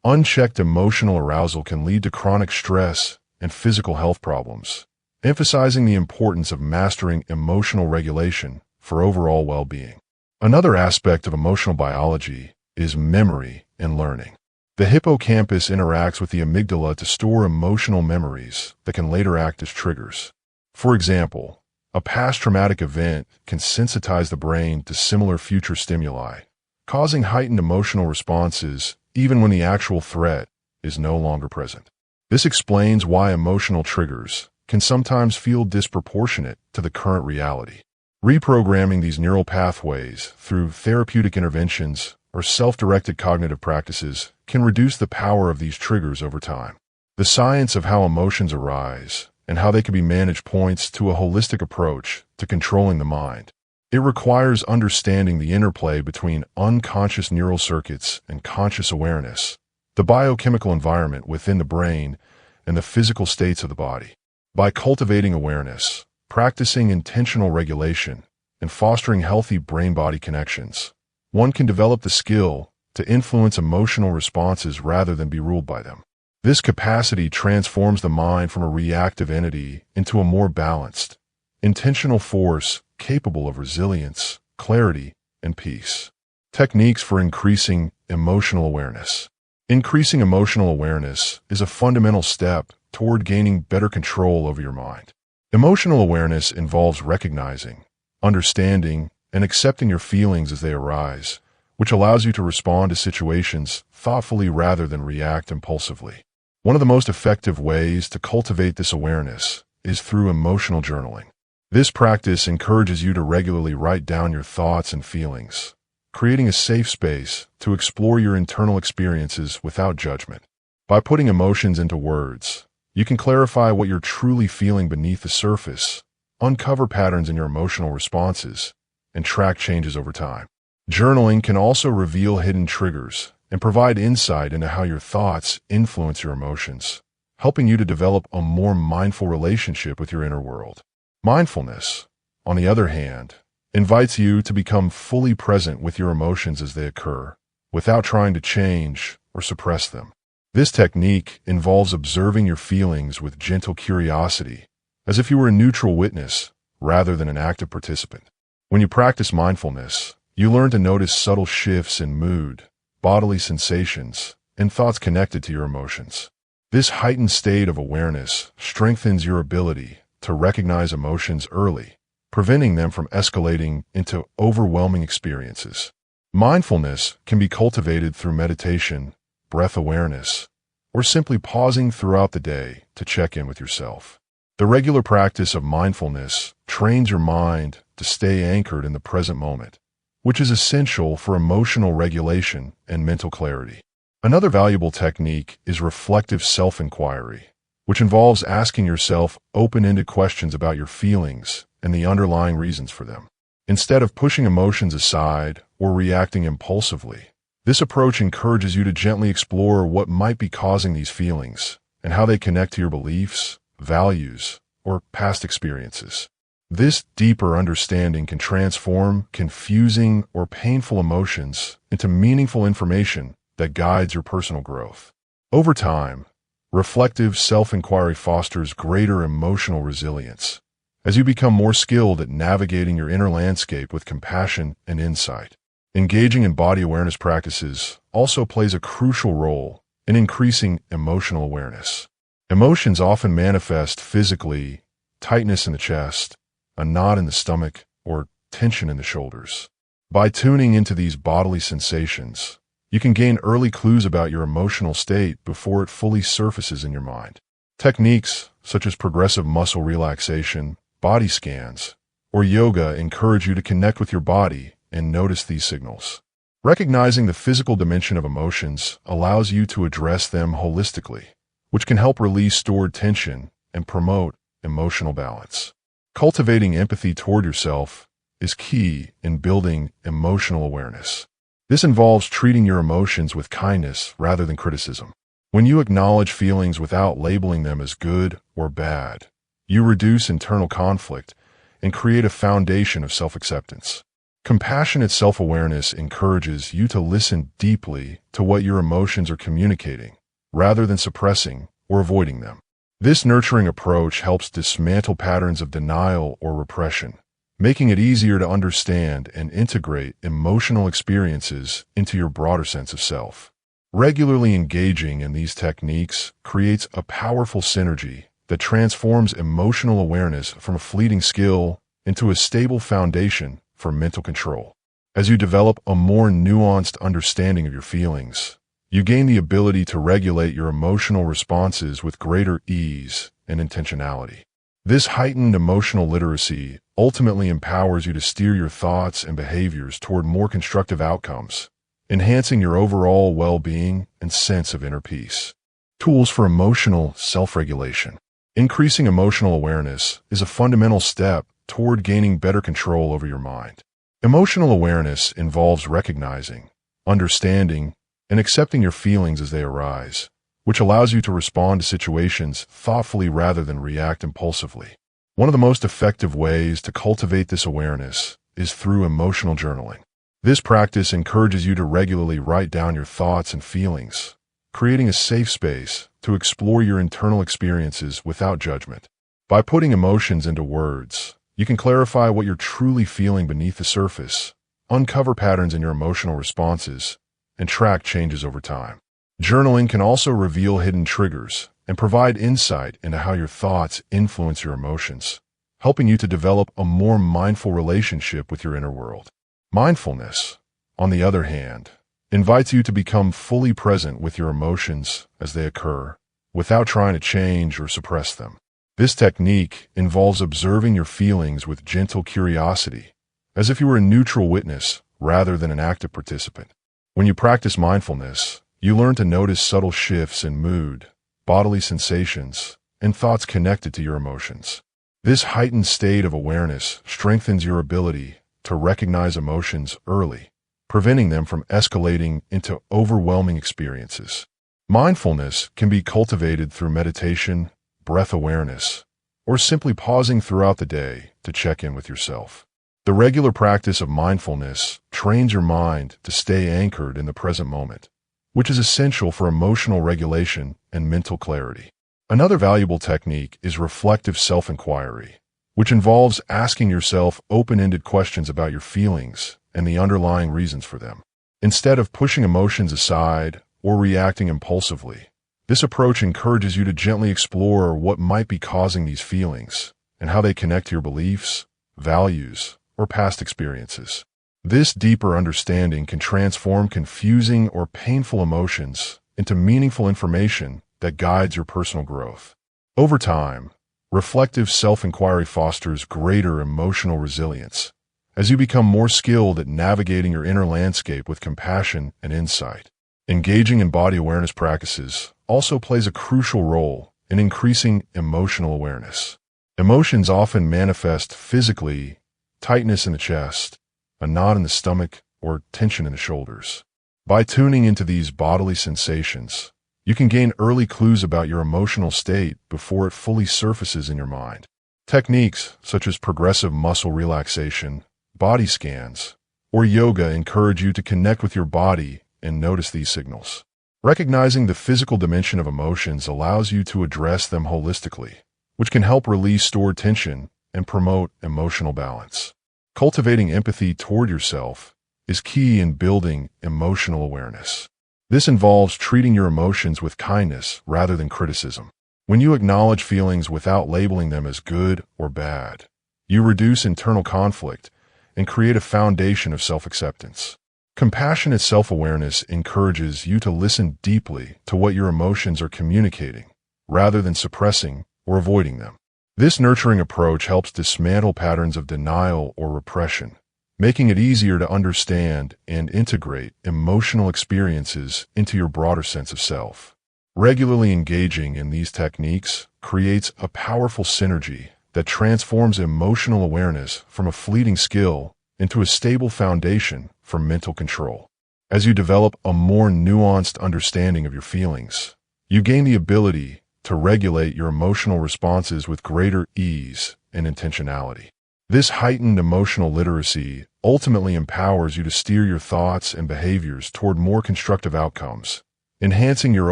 S1: unchecked emotional arousal can lead to chronic stress and physical health problems, emphasizing the importance of mastering emotional regulation for overall well-being. Another aspect of emotional biology is memory and learning. The hippocampus interacts with the amygdala to store emotional memories that can later act as triggers. For example, a past traumatic event can sensitize the brain to similar future stimuli, causing heightened emotional responses even when the actual threat is no longer present. This explains why emotional triggers can sometimes feel disproportionate to the current reality. Reprogramming these neural pathways through therapeutic interventions or self-directed cognitive practices can reduce the power of these triggers over time. The science of how emotions arise and how they can be managed points to a holistic approach to controlling the mind. It requires understanding the interplay between unconscious neural circuits and conscious awareness, the biochemical environment within the brain, and the physical states of the body. By cultivating awareness, practicing intentional regulation, and fostering healthy brain-body connections, one can develop the skill to influence emotional responses rather than be ruled by them. This capacity transforms the mind from a reactive entity into a more balanced, intentional force capable of resilience, clarity, and peace. Techniques for increasing emotional awareness. Increasing emotional awareness is a fundamental step toward gaining better control over your mind. Emotional awareness involves recognizing, understanding, and accepting your feelings as they arise, which allows you to respond to situations thoughtfully rather than react impulsively. One of the most effective ways to cultivate this awareness is through emotional journaling. This practice encourages you to regularly write down your thoughts and feelings, creating a safe space to explore your internal experiences without judgment. By putting emotions into words, you can clarify what you're truly feeling beneath the surface, uncover patterns in your emotional responses, and track changes over time. Journaling can also reveal hidden triggers and provide insight into how your thoughts influence your emotions, helping you to develop a more mindful relationship with your inner world. Mindfulness, on the other hand, invites you to become fully present with your emotions as they occur, without trying to change or suppress them. This technique involves observing your feelings with gentle curiosity, as if you were a neutral witness rather than an active participant. When you practice mindfulness, you learn to notice subtle shifts in mood, bodily sensations, and thoughts connected to your emotions. This heightened state of awareness strengthens your ability to recognize emotions early, preventing them from escalating into overwhelming experiences. Mindfulness can be cultivated through meditation, breath awareness, or simply pausing throughout the day to check in with yourself. The regular practice of mindfulness trains your mind to stay anchored in the present moment, which is essential for emotional regulation and mental clarity. Another valuable technique is reflective self-inquiry, which involves asking yourself open-ended questions about your feelings and the underlying reasons for them. Instead of pushing emotions aside or reacting impulsively, this approach encourages you to gently explore what might be causing these feelings and how they connect to your beliefs, values, or past experiences. This deeper understanding can transform confusing or painful emotions into meaningful information that guides your personal growth. Over time, reflective self-inquiry fosters greater emotional resilience as you become more skilled at navigating your inner landscape with compassion and insight. Engaging in body awareness practices also plays a crucial role in increasing emotional awareness. Emotions often manifest physically: tightness in the chest, a knot in the stomach, or tension in the shoulders. By tuning into these bodily sensations, you can gain early clues about your emotional state before it fully surfaces in your mind. Techniques such as progressive muscle relaxation, body scans, or yoga encourage you to connect with your body and notice these signals. Recognizing the physical dimension of emotions allows you to address them holistically, which can help release stored tension and promote emotional balance. Cultivating empathy toward yourself is key in building emotional awareness. This involves treating your emotions with kindness rather than criticism. When you acknowledge feelings without labeling them as good or bad, you reduce internal conflict and create a foundation of self-acceptance. Compassionate self-awareness encourages you to listen deeply to what your emotions are communicating, rather than suppressing or avoiding them. This nurturing approach helps dismantle patterns of denial or repression, making it easier to understand and integrate emotional experiences into your broader sense of self. Regularly engaging in these techniques creates a powerful synergy that transforms emotional awareness from a fleeting skill into a stable foundation for mental control. As you develop a more nuanced understanding of your feelings, you gain the ability to regulate your emotional responses with greater ease and intentionality. This heightened emotional literacy ultimately empowers you to steer your thoughts and behaviors toward more constructive outcomes, enhancing your overall well-being and sense of inner peace. Tools for emotional self-regulation. Increasing emotional awareness is a fundamental step toward gaining better control over your mind. Emotional awareness involves recognizing, understanding, and accepting your feelings as they arise, which allows you to respond to situations thoughtfully rather than react impulsively. One of the most effective ways to cultivate this awareness is through emotional journaling. This practice encourages you to regularly write down your thoughts and feelings, creating a safe space to explore your internal experiences without judgment. By putting emotions into words, you can clarify what you're truly feeling beneath the surface, uncover patterns in your emotional responses, and track changes over time. Journaling can also reveal hidden triggers and provide insight into how your thoughts influence your emotions, helping you to develop a more mindful relationship with your inner world. Mindfulness, on the other hand, invites you to become fully present with your emotions as they occur, without trying to change or suppress them. This technique involves observing your feelings with gentle curiosity, as if you were a neutral witness rather than an active participant. When you practice mindfulness, you learn to notice subtle shifts in mood, bodily sensations, and thoughts connected to your emotions. This heightened state of awareness strengthens your ability to recognize emotions early, preventing them from escalating into overwhelming experiences. Mindfulness can be cultivated through meditation, breath awareness, or simply pausing throughout the day to check in with yourself. The regular practice of mindfulness trains your mind to stay anchored in the present moment, which is essential for emotional regulation and mental clarity. Another valuable technique is reflective self-inquiry, which involves asking yourself open-ended questions about your feelings and the underlying reasons for them. Instead of pushing emotions aside or reacting impulsively, this approach encourages you to gently explore what might be causing these feelings and how they connect to your beliefs, values, or past experiences. This deeper understanding can transform confusing or painful emotions into meaningful information that guides your personal growth. Over time, reflective self-inquiry fosters greater emotional resilience as you become more skilled at navigating your inner landscape with compassion and insight. Engaging in body awareness practices also plays a crucial role in increasing emotional awareness. Emotions often manifest physically: tightness in the chest, a knot in the stomach, or tension in the shoulders. By tuning into these bodily sensations, you can gain early clues about your emotional state before it fully surfaces in your mind. Techniques such as progressive muscle relaxation, body scans, or yoga encourage you to connect with your body and notice these signals. Recognizing the physical dimension of emotions allows you to address them holistically, which can help release stored tension and promote emotional balance. Cultivating empathy toward yourself is key in building emotional awareness. This involves treating your emotions with kindness rather than criticism. When you acknowledge feelings without labeling them as good or bad, you reduce internal conflict and create a foundation of self-acceptance. Compassionate self-awareness encourages you to listen deeply to what your emotions are communicating, rather than suppressing or avoiding them. This nurturing approach helps dismantle patterns of denial or repression, making it easier to understand and integrate emotional experiences into your broader sense of self. Regularly engaging in these techniques creates a powerful synergy that transforms emotional awareness from a fleeting skill into a stable foundation for mental control. As you develop a more nuanced understanding of your feelings, you gain the ability to regulate your emotional responses with greater ease and intentionality. This heightened emotional literacy ultimately empowers you to steer your thoughts and behaviors toward more constructive outcomes, enhancing your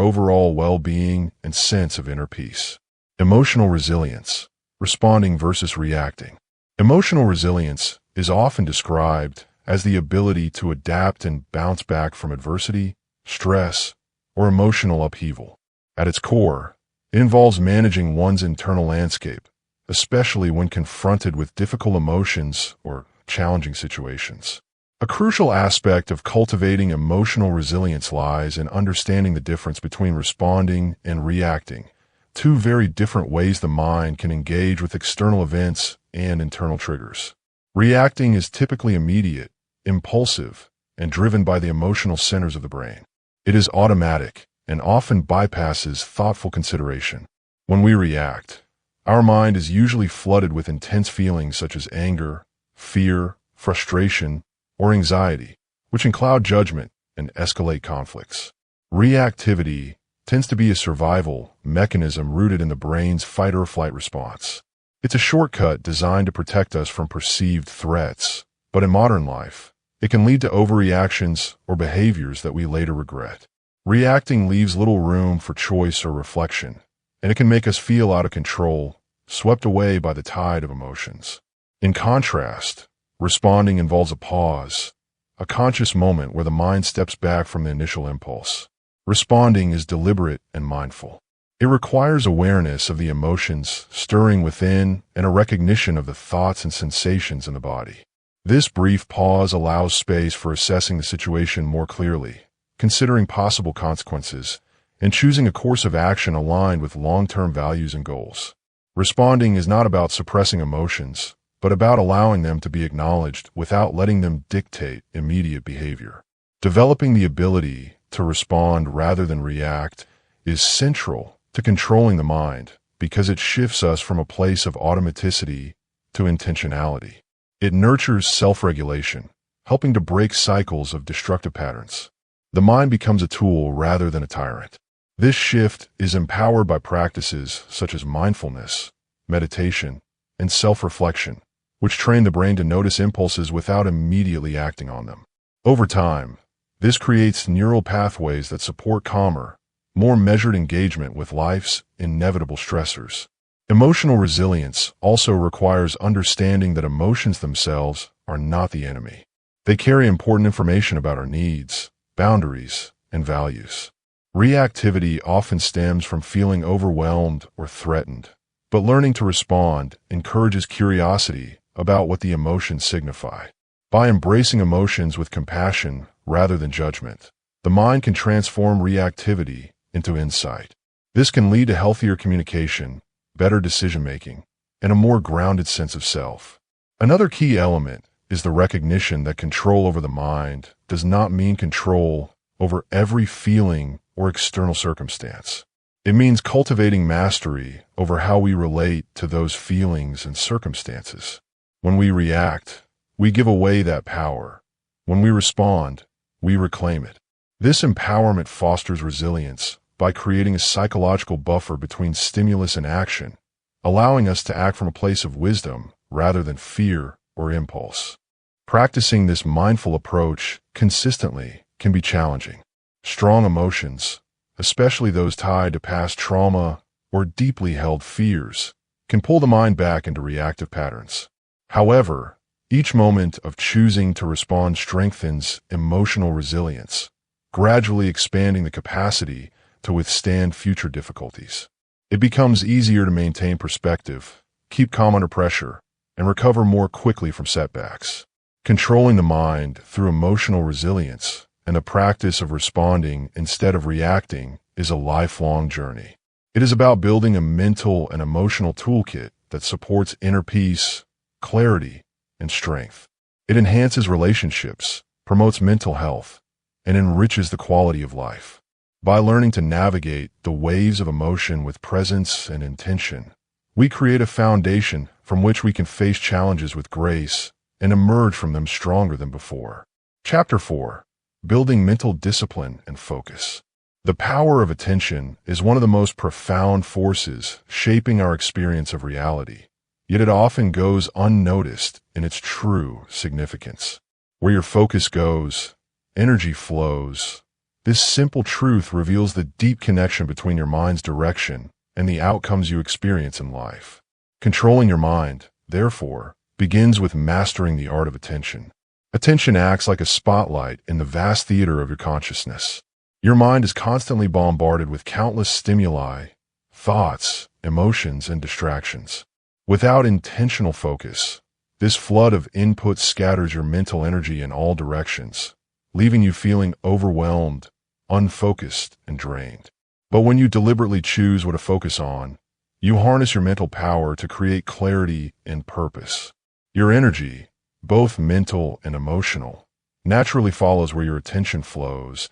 S1: overall well-being and sense of inner peace. Emotional resilience, responding versus reacting. Emotional resilience is often described as the ability to adapt and bounce back from adversity, stress, or emotional upheaval. At its core, it involves managing one's internal landscape, especially when confronted with difficult emotions or challenging situations. A crucial aspect of cultivating emotional resilience lies in understanding the difference between responding and reacting, two very different ways the mind can engage with external events and internal triggers. Reacting is typically immediate, impulsive, and driven by the emotional centers of the brain. It is automatic and often bypasses thoughtful consideration. When we react, our mind is usually flooded with intense feelings such as anger, fear, frustration, or anxiety, which can cloud judgment and escalate conflicts. Reactivity tends to be a survival mechanism rooted in the brain's fight-or-flight response. It's a shortcut designed to protect us from perceived threats, but in modern life, it can lead to overreactions or behaviors that we later regret. Reacting leaves little room for choice or reflection, and it can make us feel out of control, swept away by the tide of emotions. In contrast, responding involves a pause, a conscious moment where the mind steps back from the initial impulse. Responding is deliberate and mindful. It requires awareness of the emotions stirring within and a recognition of the thoughts and sensations in the body. This brief pause allows space for assessing the situation more clearly, considering possible consequences, and choosing a course of action aligned with long-term values and goals. Responding is not about suppressing emotions, but about allowing them to be acknowledged without letting them dictate immediate behavior. Developing the ability to respond rather than react is central to controlling the mind because it shifts us from a place of automaticity to intentionality. It nurtures self-regulation, helping to break cycles of destructive patterns. The mind becomes a tool rather than a tyrant. This shift is empowered by practices such as mindfulness, meditation, and self-reflection, which train the brain to notice impulses without immediately acting on them. Over time, this creates neural pathways that support calmer, more measured engagement with life's inevitable stressors. Emotional resilience also requires understanding that emotions themselves are not the enemy. They carry important information about our needs, boundaries, and values. Reactivity often stems from feeling overwhelmed or threatened, but learning to respond encourages curiosity about what the emotions signify. By embracing emotions with compassion rather than judgment, the mind can transform reactivity into insight. This can lead to healthier communication, better decision-making, and a more grounded sense of self. Another key element is the recognition that control over the mind does not mean control over every feeling or external circumstance. It means cultivating mastery over how we relate to those feelings and circumstances. When we react, we give away that power. When we respond, we reclaim it. This empowerment fosters resilience by creating a psychological buffer between stimulus and action, allowing us to act from a place of wisdom rather than fear or impulse. Practicing this mindful approach consistently can be challenging. Strong emotions, especially those tied to past trauma or deeply held fears, can pull the mind back into reactive patterns. However, each moment of choosing to respond strengthens emotional resilience, gradually expanding the capacity to withstand future difficulties. It becomes easier to maintain perspective, keep calm under pressure, and recover more quickly from setbacks. Controlling the mind through emotional resilience and the practice of responding instead of reacting is a lifelong journey. It is about building a mental and emotional toolkit that supports inner peace, clarity, and strength. It enhances relationships, promotes mental health, and enriches the quality of life. By learning to navigate the waves of emotion with presence and intention, we create a foundation from which we can face challenges with grace and emerge from them stronger than before. Chapter 4. Building Mental Discipline and Focus. The power of attention is one of the most profound forces shaping our experience of reality, yet it often goes unnoticed in its true significance. Where your focus goes, energy flows. This simple truth reveals the deep connection between your mind's direction and the outcomes you experience in life. Controlling your mind, therefore, begins with mastering the art of attention. Attention acts like a spotlight in the vast theater of your consciousness. Your mind is constantly bombarded with countless stimuli, thoughts, emotions, and distractions. Without intentional focus, this flood of input scatters your mental energy in all directions, leaving you feeling overwhelmed, unfocused, and drained. But when you deliberately choose what to focus on, you harness your mental power to create clarity and purpose. Your energy, both mental and emotional, naturally follows where your attention flows,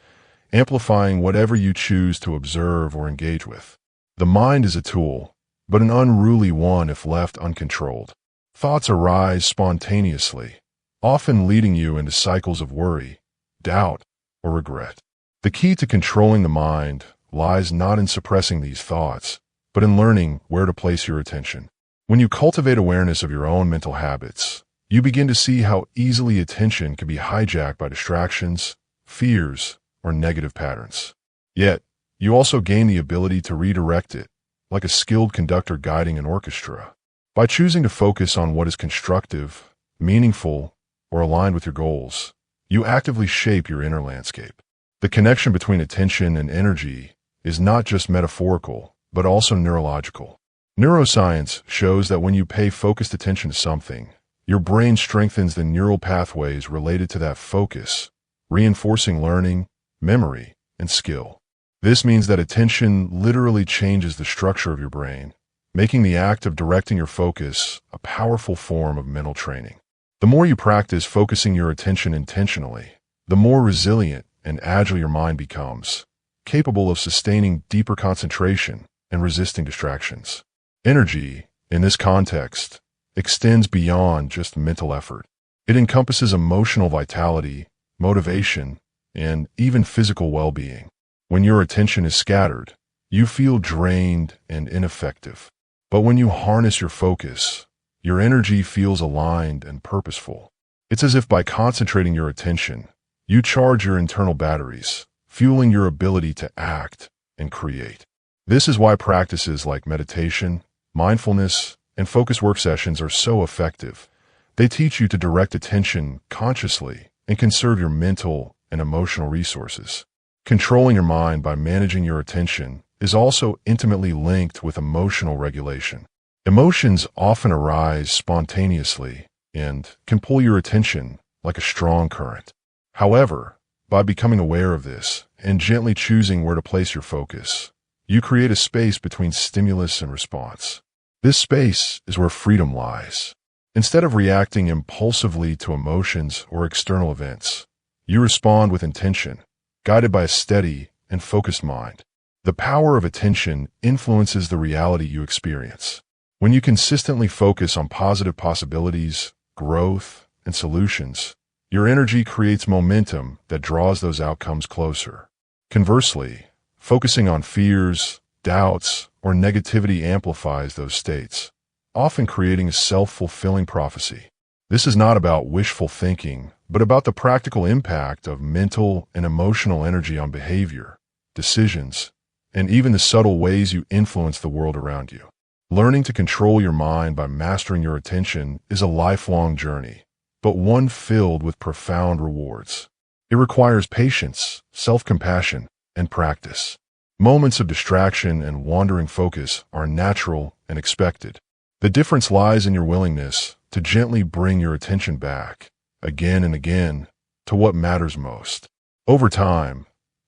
S1: amplifying whatever you choose to observe or engage with. The mind is a tool, but an unruly one if left uncontrolled. Thoughts arise spontaneously, often leading you into cycles of worry, doubt, or regret. The key to controlling the mind lies not in suppressing these thoughts, but in learning where to place your attention. When you cultivate awareness of your own mental habits, you begin to see how easily attention can be hijacked by distractions, fears, or negative patterns. Yet, you also gain the ability to redirect it, like a skilled conductor guiding an orchestra. By choosing to focus on what is constructive, meaningful, or aligned with your goals, you actively shape your inner landscape. The connection between attention and energy is not just metaphorical, but also neurological. Neuroscience shows that when you pay focused attention to something, your brain strengthens the neural pathways related to that focus, reinforcing learning, memory, and skill. This means that attention literally changes the structure of your brain, making the act of directing your focus a powerful form of mental training. The more you practice focusing your attention intentionally, the more resilient and agile your mind becomes, capable of sustaining deeper concentration and resisting distractions. Energy, in this context, extends beyond just mental effort. It encompasses emotional vitality, motivation, and even physical well-being. When your attention is scattered, you feel drained and ineffective. But when you harness your focus, your energy feels aligned and purposeful. It's as if by concentrating your attention, you charge your internal batteries, fueling your ability to act and create. This is why practices like meditation, mindfulness, and focus work sessions are so effective. They teach you to direct attention consciously and conserve your mental and emotional resources. Controlling your mind by managing your attention is also intimately linked with emotional regulation. Emotions often arise spontaneously and can pull your attention like a strong current. However, by becoming aware of this and gently choosing where to place your focus, you create a space between stimulus and response. This space is where freedom lies. Instead of reacting impulsively to emotions or external events, you respond with intention, guided by a steady and focused mind. The power of attention influences the reality you experience. When you consistently focus on positive possibilities, growth, and solutions, your energy creates momentum that draws those outcomes closer. Conversely, focusing on fears, doubts, or negativity amplifies those states, often creating a self-fulfilling prophecy. This is not about wishful thinking, but about the practical impact of mental and emotional energy on behavior, decisions, and even the subtle ways you influence the world around you. Learning to control your mind by mastering your attention is a lifelong journey, but one filled with profound rewards. It requires patience, self-compassion, and practice. Moments of distraction and wandering focus are natural and expected. The difference lies in your willingness to gently bring your attention back, again and again, to what matters most. Over time,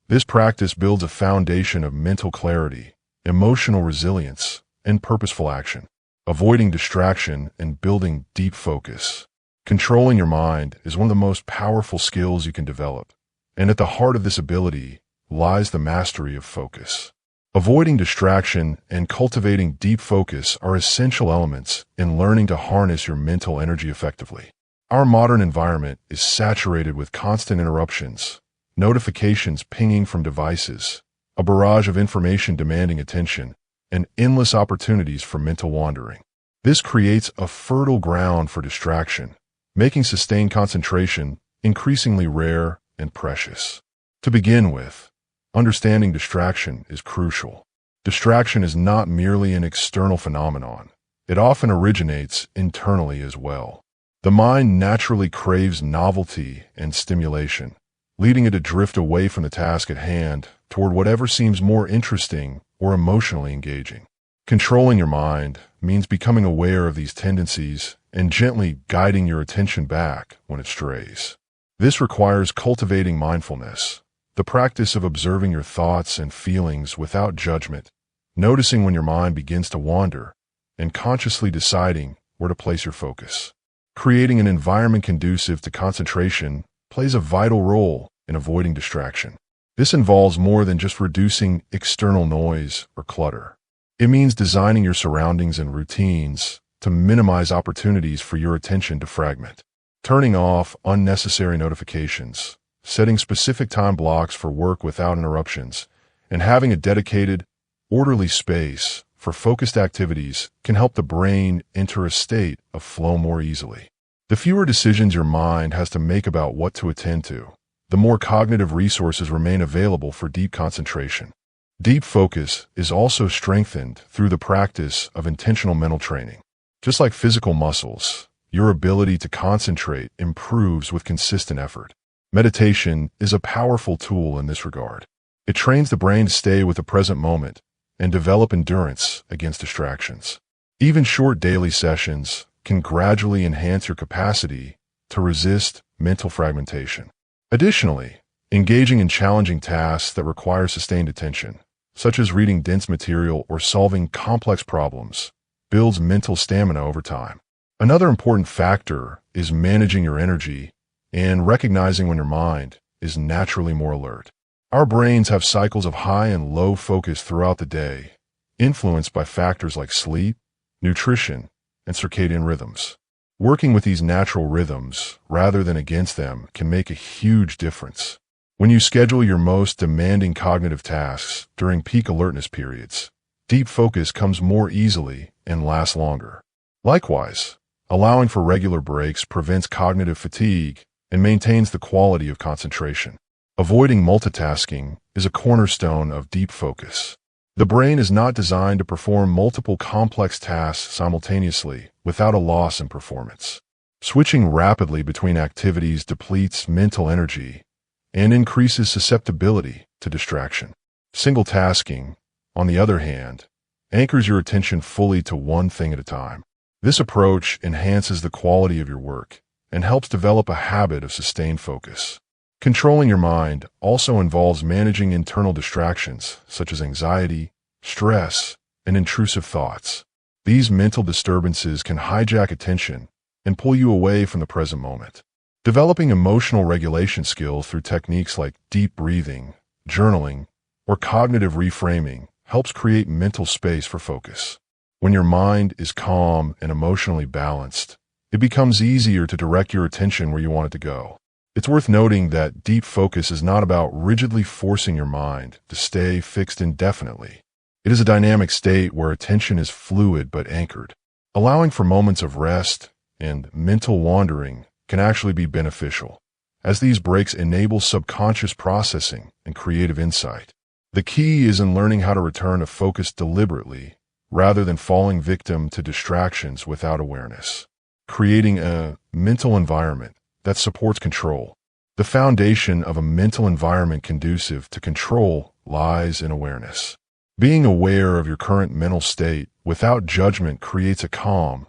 S1: this practice builds a foundation of mental clarity, emotional resilience, and purposeful action, avoiding distraction and building deep focus. Controlling your mind is one of the most powerful skills you can develop, and at the heart of this ability lies the mastery of focus. Avoiding distraction and cultivating deep focus are essential elements in learning to harness your mental energy effectively. Our modern environment is saturated with constant interruptions, notifications pinging from devices, a barrage of information demanding attention, and endless opportunities for mental wandering. This creates a fertile ground for distraction, making sustained concentration increasingly rare and precious. To begin with, understanding distraction is crucial. Distraction is not merely an external phenomenon. It often originates internally as well. The mind naturally craves novelty and stimulation, leading it to drift away from the task at hand toward whatever seems more interesting or emotionally engaging. Controlling your mind means becoming aware of these tendencies and gently guiding your attention back when it strays. This requires cultivating mindfulness, the practice of observing your thoughts and feelings without judgment, noticing when your mind begins to wander, and consciously deciding where to place your focus. Creating an environment conducive to concentration plays a vital role in avoiding distraction. This involves more than just reducing external noise or clutter. It means designing your surroundings and routines to minimize opportunities for your attention to fragment. Turning off unnecessary notifications, setting specific time blocks for work without interruptions, and having a dedicated, orderly space for focused activities can help the brain enter a state of flow more easily. The fewer decisions your mind has to make about what to attend to, the more cognitive resources remain available for deep concentration. Deep focus is also strengthened through the practice of intentional mental training. Just like physical muscles, your ability to concentrate improves with consistent effort. Meditation is a powerful tool in this regard. It trains the brain to stay with the present moment and develop endurance against distractions. Even short daily sessions can gradually enhance your capacity to resist mental fragmentation. Additionally, engaging in challenging tasks that require sustained attention, such as reading dense material or solving complex problems, builds mental stamina over time. Another important factor is managing your energy and recognizing when your mind is naturally more alert. Our brains have cycles of high and low focus throughout the day, influenced by factors like sleep, nutrition, and circadian rhythms. Working with these natural rhythms, rather than against them, can make a huge difference. When you schedule your most demanding cognitive tasks during peak alertness periods, deep focus comes more easily and lasts longer. Likewise, allowing for regular breaks prevents cognitive fatigue and maintains the quality of concentration. Avoiding multitasking is a cornerstone of deep focus. The brain is not designed to perform multiple complex tasks simultaneously without a loss in performance. Switching rapidly between activities depletes mental energy and increases susceptibility to distraction. Single tasking, on the other hand, anchors your attention fully to one thing at a time. This approach enhances the quality of your work and helps develop a habit of sustained focus. Controlling your mind also involves managing internal distractions such as anxiety, stress, and intrusive thoughts. These mental disturbances can hijack attention and pull you away from the present moment. Developing emotional regulation skills through techniques like deep breathing, journaling, or cognitive reframing helps create mental space for focus. When your mind is calm and emotionally balanced, it becomes easier to direct your attention where you want it to go. It's worth noting that deep focus is not about rigidly forcing your mind to stay fixed indefinitely. It is a dynamic state where attention is fluid but anchored. Allowing for moments of rest and mental wandering can actually be beneficial, as these breaks enable subconscious processing and creative insight. The key is in learning how to return to focus deliberately rather than falling victim to distractions without awareness. Creating a mental environment that supports control. The foundation of a mental environment conducive to control lies in awareness. Being aware of your current mental state without judgment creates a calm,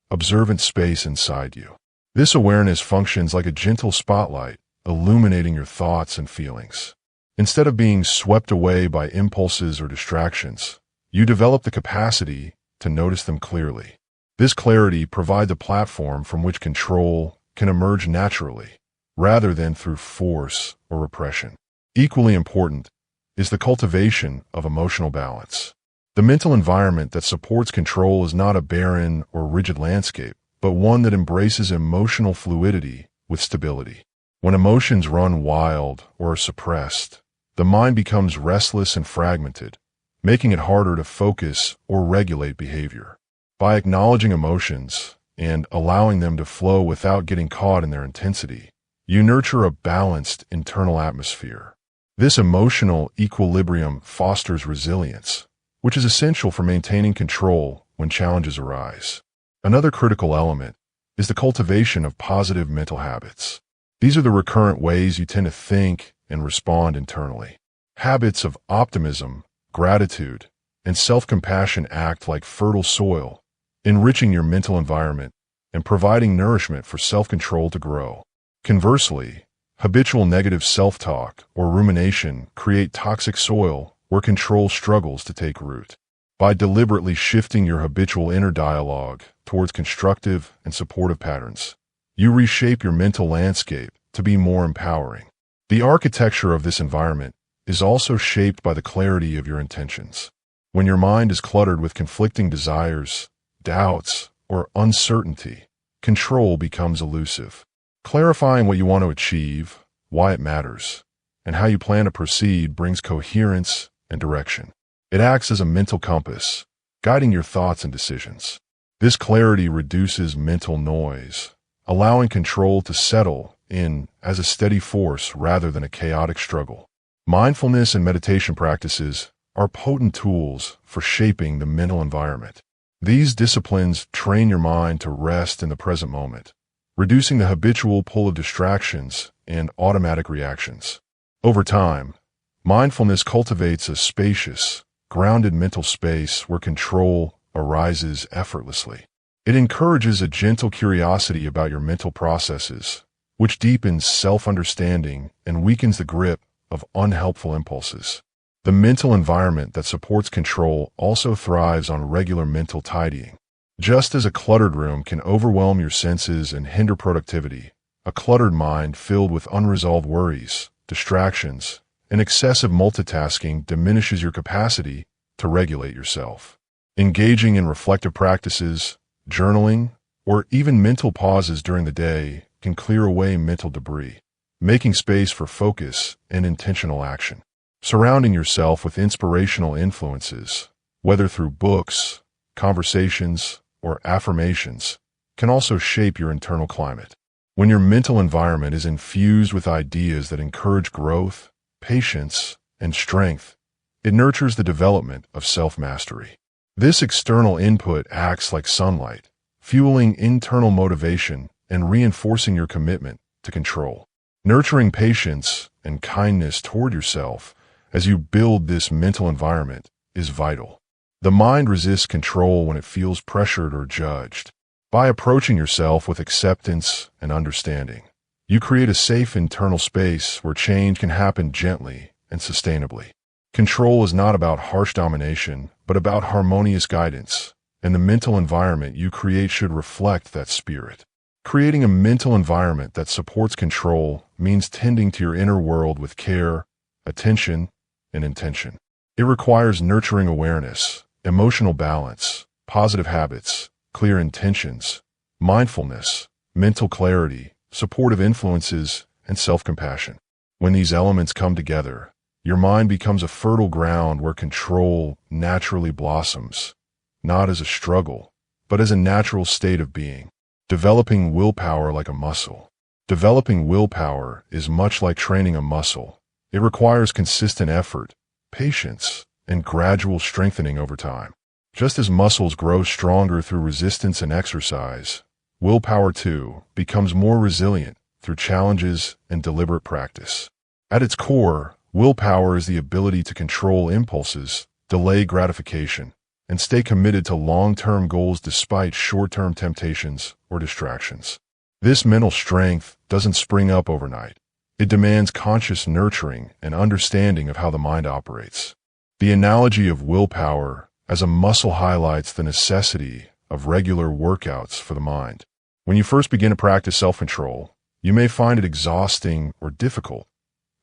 S1: observant space inside you. This awareness functions like a gentle spotlight, illuminating your thoughts and feelings. Instead of being swept away by impulses or distractions, you develop the capacity to notice them clearly. This clarity provides a platform from which control can emerge naturally, rather than through force or repression. Equally important is the cultivation of emotional balance. The mental environment that supports control is not a barren or rigid landscape, but one that embraces emotional fluidity with stability. When emotions run wild or are suppressed, the mind becomes restless and fragmented, making it harder to focus or regulate behavior. By acknowledging emotions and allowing them to flow without getting caught in their intensity, you nurture a balanced internal atmosphere. This emotional equilibrium fosters resilience, which is essential for maintaining control when challenges arise. Another critical element is the cultivation of positive mental habits. These are the recurrent ways you tend to think and respond internally. Habits of optimism, gratitude, and self-compassion act like fertile soil, enriching your mental environment and providing nourishment for self-control to grow. Conversely, habitual negative self-talk or rumination create toxic soil where control struggles to take root. By deliberately shifting your habitual inner dialogue towards constructive and supportive patterns, you reshape your mental landscape to be more empowering. The architecture of this environment is also shaped by the clarity of your intentions. When your mind is cluttered with conflicting desires, doubts, or uncertainty, control becomes elusive. Clarifying what you want to achieve, why it matters, and how you plan to proceed brings coherence and direction. It acts as a mental compass, guiding your thoughts and decisions. This clarity reduces mental noise, allowing control to settle in as a steady force rather than a chaotic struggle. Mindfulness and meditation practices are potent tools for shaping the mental environment. These disciplines train your mind to rest in the present moment, reducing the habitual pull of distractions and automatic reactions. Over time, mindfulness cultivates a spacious, grounded mental space where control arises effortlessly. It encourages a gentle curiosity about your mental processes, which deepens self-understanding and weakens the grip of unhelpful impulses. The mental environment that supports control also thrives on regular mental tidying. Just as a cluttered room can overwhelm your senses and hinder productivity, a cluttered mind filled with unresolved worries, distractions, and excessive multitasking diminishes your capacity to regulate yourself. Engaging in reflective practices, journaling, or even mental pauses during the day can clear away mental debris, making space for focus and intentional action. Surrounding yourself with inspirational influences, whether through books, conversations, or affirmations, can also shape your internal climate. When your mental environment is infused with ideas that encourage growth, patience, and strength, it nurtures the development of self-mastery. This external input acts like sunlight, fueling internal motivation and reinforcing your commitment to control. Nurturing patience and kindness toward yourself as you build this mental environment is vital. The mind resists control when it feels pressured or judged. By approaching yourself with acceptance and understanding, you create a safe internal space where change can happen gently and sustainably. Control is not about harsh domination, but about harmonious guidance, and the mental environment you create should reflect that spirit. Creating a mental environment that supports control means tending to your inner world with care, attention, and intention. It requires nurturing awareness, emotional balance, positive habits, clear intentions, mindfulness, mental clarity, supportive influences, and self-compassion. When these elements come together, your mind becomes a fertile ground where control naturally blossoms, not as a struggle, but as a natural state of being. Developing willpower like a muscle. Developing willpower is much like training a muscle. It requires consistent effort, patience, and gradual strengthening over time. Just as muscles grow stronger through resistance and exercise, willpower too becomes more resilient through challenges and deliberate practice. At its core, willpower is the ability to control impulses, delay gratification, and stay committed to long-term goals despite short-term temptations or distractions. This mental strength doesn't spring up overnight. It demands conscious nurturing and understanding of how the mind operates. The analogy of willpower as a muscle highlights the necessity of regular workouts for the mind. When you first begin to practice self-control, you may find it exhausting or difficult,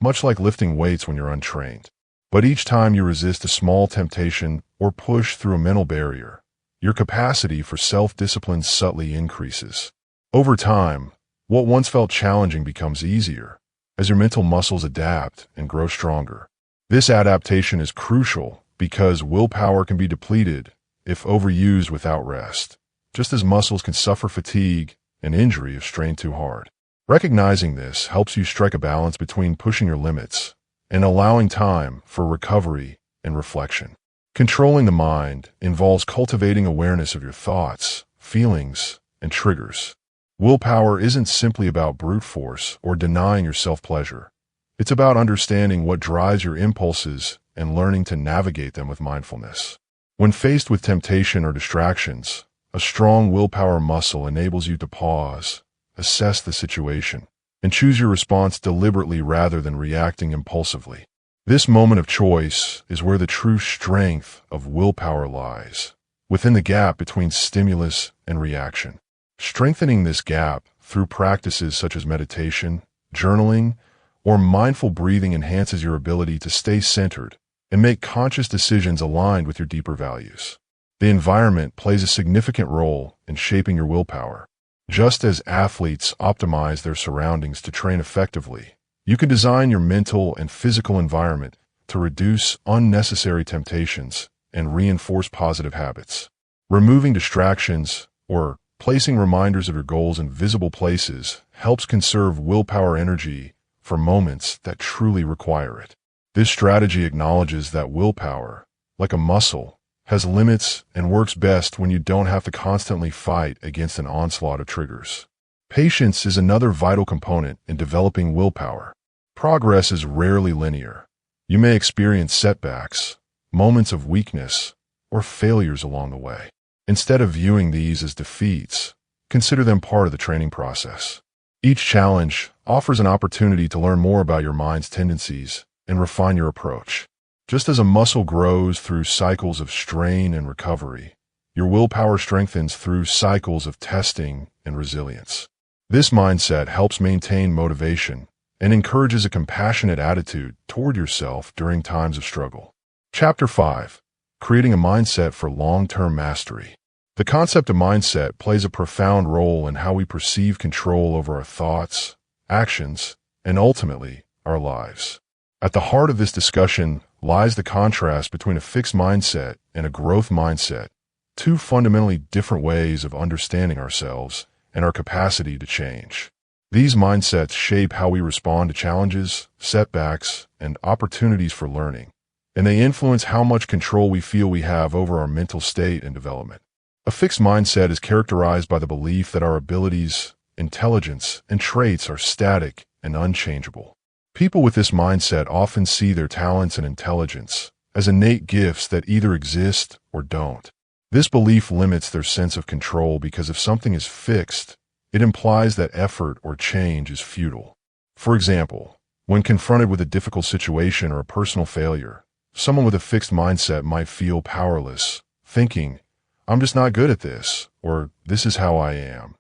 S1: much like lifting weights when you're untrained. But each time you resist a small temptation or push through a mental barrier, your capacity for self-discipline subtly increases. Over time, what once felt challenging becomes easier as your mental muscles adapt and grow stronger. This adaptation is crucial because willpower can be depleted if overused without rest, just as muscles can suffer fatigue and injury if strained too hard. Recognizing this helps you strike a balance between pushing your limits and allowing time for recovery and reflection. Controlling the mind involves cultivating awareness of your thoughts, feelings, and triggers. Willpower isn't simply about brute force or denying yourself pleasure. It's about understanding what drives your impulses and learning to navigate them with mindfulness. When faced with temptation or distractions, a strong willpower muscle enables you to pause, assess the situation, and choose your response deliberately rather than reacting impulsively. This moment of choice is where the true strength of willpower lies, within the gap between stimulus and reaction. Strengthening this gap through practices such as meditation, journaling, or mindful breathing enhances your ability to stay centered and make conscious decisions aligned with your deeper values. The environment plays a significant role in shaping your willpower. Just as athletes optimize their surroundings to train effectively, you can design your mental and physical environment to reduce unnecessary temptations and reinforce positive habits. Removing distractions or placing reminders of your goals in visible places helps conserve willpower energy for moments that truly require it. This strategy acknowledges that willpower, like a muscle, has limits and works best when you don't have to constantly fight against an onslaught of triggers. Patience is another vital component in developing willpower. Progress is rarely linear. You may experience setbacks, moments of weakness, or failures along the way. Instead of viewing these as defeats, consider them part of the training process. Each challenge offers an opportunity to learn more about your mind's tendencies and refine your approach. Just as a muscle grows through cycles of strain and recovery, your willpower strengthens through cycles of testing and resilience. This mindset helps maintain motivation and encourages a compassionate attitude toward yourself during times of struggle. Chapter 5. Creating a mindset for long-term mastery. The concept of mindset plays a profound role in how we perceive control over our thoughts, actions, and ultimately, our lives. At the heart of this discussion lies the contrast between a fixed mindset and a growth mindset, two fundamentally different ways of understanding ourselves and our capacity to change. These mindsets shape how we respond to challenges, setbacks, and opportunities for learning, and they influence how much control we feel we have over our mental state and development. A fixed mindset is characterized by the belief that our abilities, intelligence, and traits are static and unchangeable. People with this mindset often see their talents and intelligence as innate gifts that either exist or don't. This belief limits their sense of control because if something is fixed, it implies that effort or change is futile. For example, when confronted with a difficult situation or a personal failure, someone with a fixed mindset might feel powerless, thinking, "I'm just not good at this," or "this is how I am,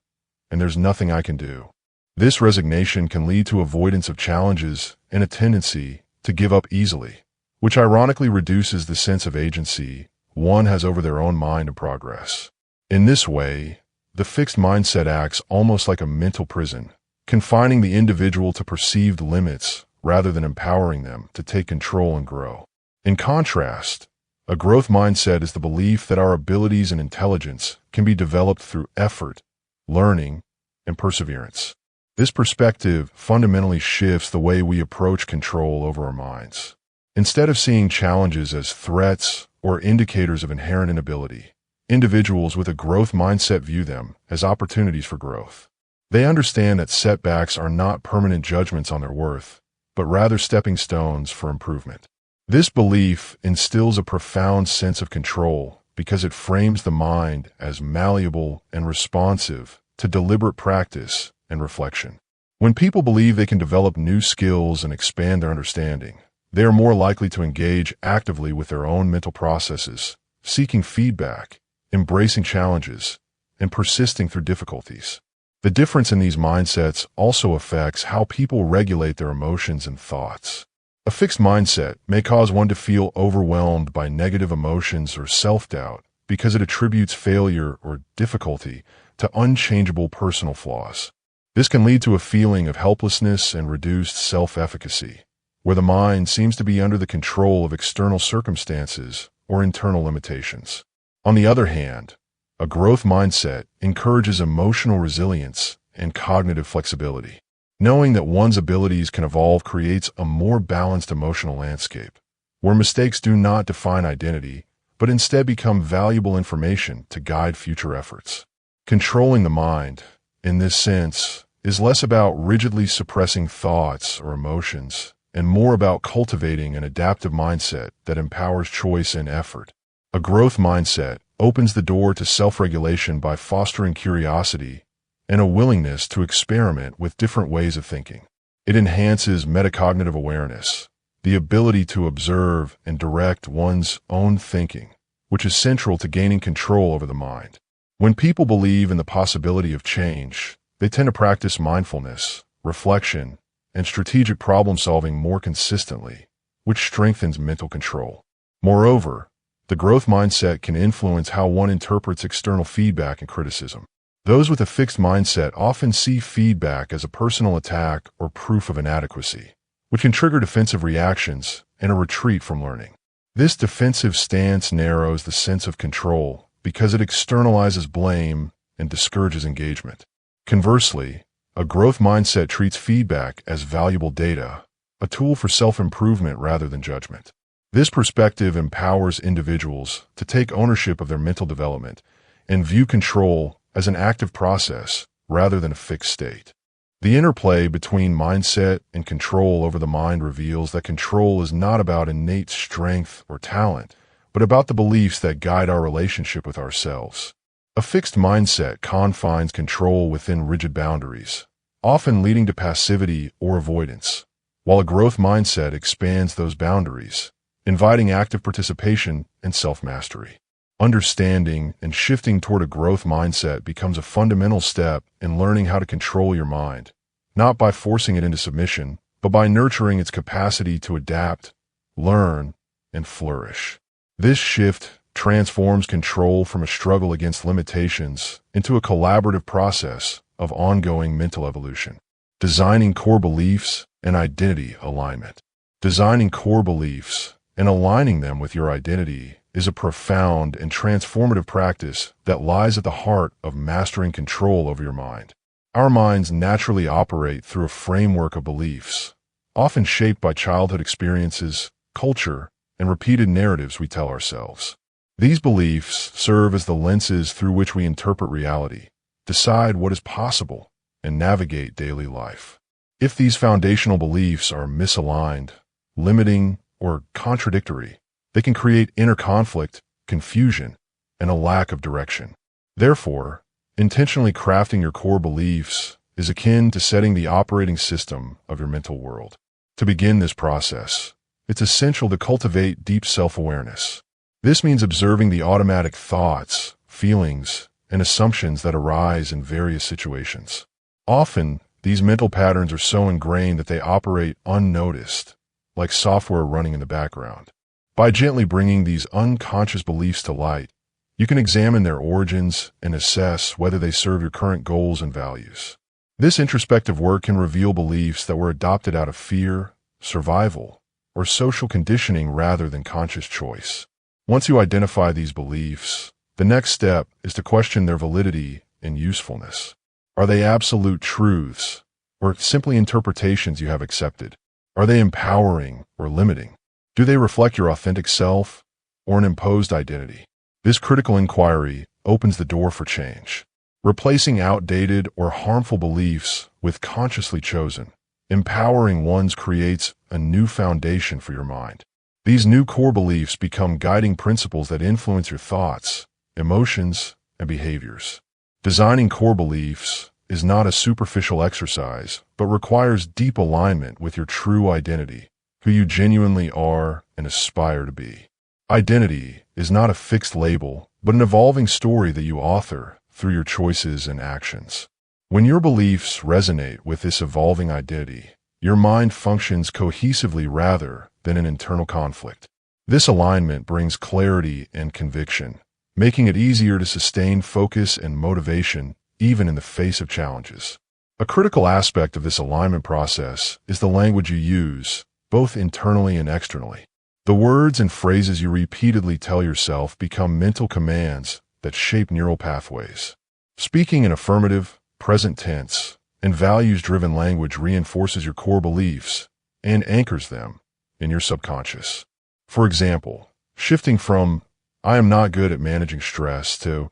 S1: and there's nothing I can do." This resignation can lead to avoidance of challenges and a tendency to give up easily, which ironically reduces the sense of agency one has over their own mind and progress. In this way, the fixed mindset acts almost like a mental prison, confining the individual to perceived limits rather than empowering them to take control and grow. In contrast, a growth mindset is the belief that our abilities and intelligence can be developed through effort, learning, and perseverance. This perspective fundamentally shifts the way we approach control over our minds. Instead of seeing challenges as threats or indicators of inherent inability, individuals with a growth mindset view them as opportunities for growth. They understand that setbacks are not permanent judgments on their worth, but rather stepping stones for improvement. This belief instills a profound sense of control because it frames the mind as malleable and responsive to deliberate practice and reflection. When people believe they can develop new skills and expand their understanding, they are more likely to engage actively with their own mental processes, seeking feedback, embracing challenges, and persisting through difficulties. The difference in these mindsets also affects how people regulate their emotions and thoughts. A fixed mindset may cause one to feel overwhelmed by negative emotions or self-doubt because it attributes failure or difficulty to unchangeable personal flaws. This can lead to a feeling of helplessness and reduced self-efficacy, where the mind seems to be under the control of external circumstances or internal limitations. On the other hand, a growth mindset encourages emotional resilience and cognitive flexibility. Knowing that one's abilities can evolve creates a more balanced emotional landscape, where mistakes do not define identity, but instead become valuable information to guide future efforts. Controlling the mind, in this sense, is less about rigidly suppressing thoughts or emotions, and more about cultivating an adaptive mindset that empowers choice and effort. A growth mindset opens the door to self-regulation by fostering curiosity and a willingness to experiment with different ways of thinking. It enhances metacognitive awareness, the ability to observe and direct one's own thinking, which is central to gaining control over the mind. When people believe in the possibility of change, they tend to practice mindfulness, reflection, and strategic problem-solving more consistently, which strengthens mental control. Moreover, the growth mindset can influence how one interprets external feedback and criticism. Those with a fixed mindset often see feedback as a personal attack or proof of inadequacy, which can trigger defensive reactions and a retreat from learning. This defensive stance narrows the sense of control because it externalizes blame and discourages engagement. Conversely, a growth mindset treats feedback as valuable data, a tool for self-improvement rather than judgment. This perspective empowers individuals to take ownership of their mental development and view control as an active process rather than a fixed state. The interplay between mindset and control over the mind reveals that control is not about innate strength or talent, but about the beliefs that guide our relationship with ourselves. A fixed mindset confines control within rigid boundaries, often leading to passivity or avoidance, while a growth mindset expands those boundaries, inviting active participation and self-mastery. Understanding and shifting toward a growth mindset becomes a fundamental step in learning how to control your mind, not by forcing it into submission, but by nurturing its capacity to adapt, learn, and flourish. This shift transforms control from a struggle against limitations into a collaborative process of ongoing mental evolution. Designing core beliefs and identity alignment. Designing core beliefs and aligning them with your identity is a profound and transformative practice that lies at the heart of mastering control over your mind. Our minds naturally operate through a framework of beliefs, often shaped by childhood experiences, culture, and repeated narratives we tell ourselves. These beliefs serve as the lenses through which we interpret reality, decide what is possible, and navigate daily life. If these foundational beliefs are misaligned, limiting, or contradictory, they can create inner conflict, confusion, and a lack of direction. Therefore, intentionally crafting your core beliefs is akin to setting the operating system of your mental world. To begin this process, it's essential to cultivate deep self-awareness. This means observing the automatic thoughts, feelings, and assumptions that arise in various situations. Often, these mental patterns are so ingrained that they operate unnoticed, like software running in the background. By gently bringing these unconscious beliefs to light, you can examine their origins and assess whether they serve your current goals and values. This introspective work can reveal beliefs that were adopted out of fear, survival, or social conditioning rather than conscious choice. Once you identify these beliefs, the next step is to question their validity and usefulness. Are they absolute truths, or simply interpretations you have accepted? Are they empowering or limiting? Do they reflect your authentic self or an imposed identity? This critical inquiry opens the door for change, replacing outdated or harmful beliefs with consciously chosen. Empowering ones creates a new foundation for your mind. These new core beliefs become guiding principles that influence your thoughts, emotions, and behaviors. Designing core beliefs is not a superficial exercise, but requires deep alignment with your true identity, who you genuinely are and aspire to be. Identity is not a fixed label, but an evolving story that you author through your choices and actions. When your beliefs resonate with this evolving identity, your mind functions cohesively rather than in internal conflict. This alignment brings clarity and conviction, making it easier to sustain focus and motivation even in the face of challenges. A critical aspect of this alignment process is the language you use, both internally and externally. The words and phrases you repeatedly tell yourself become mental commands that shape neural pathways. Speaking in affirmative, present tense, and values-driven language reinforces your core beliefs and anchors them in your subconscious. For example, shifting from "I am not good at managing stress" to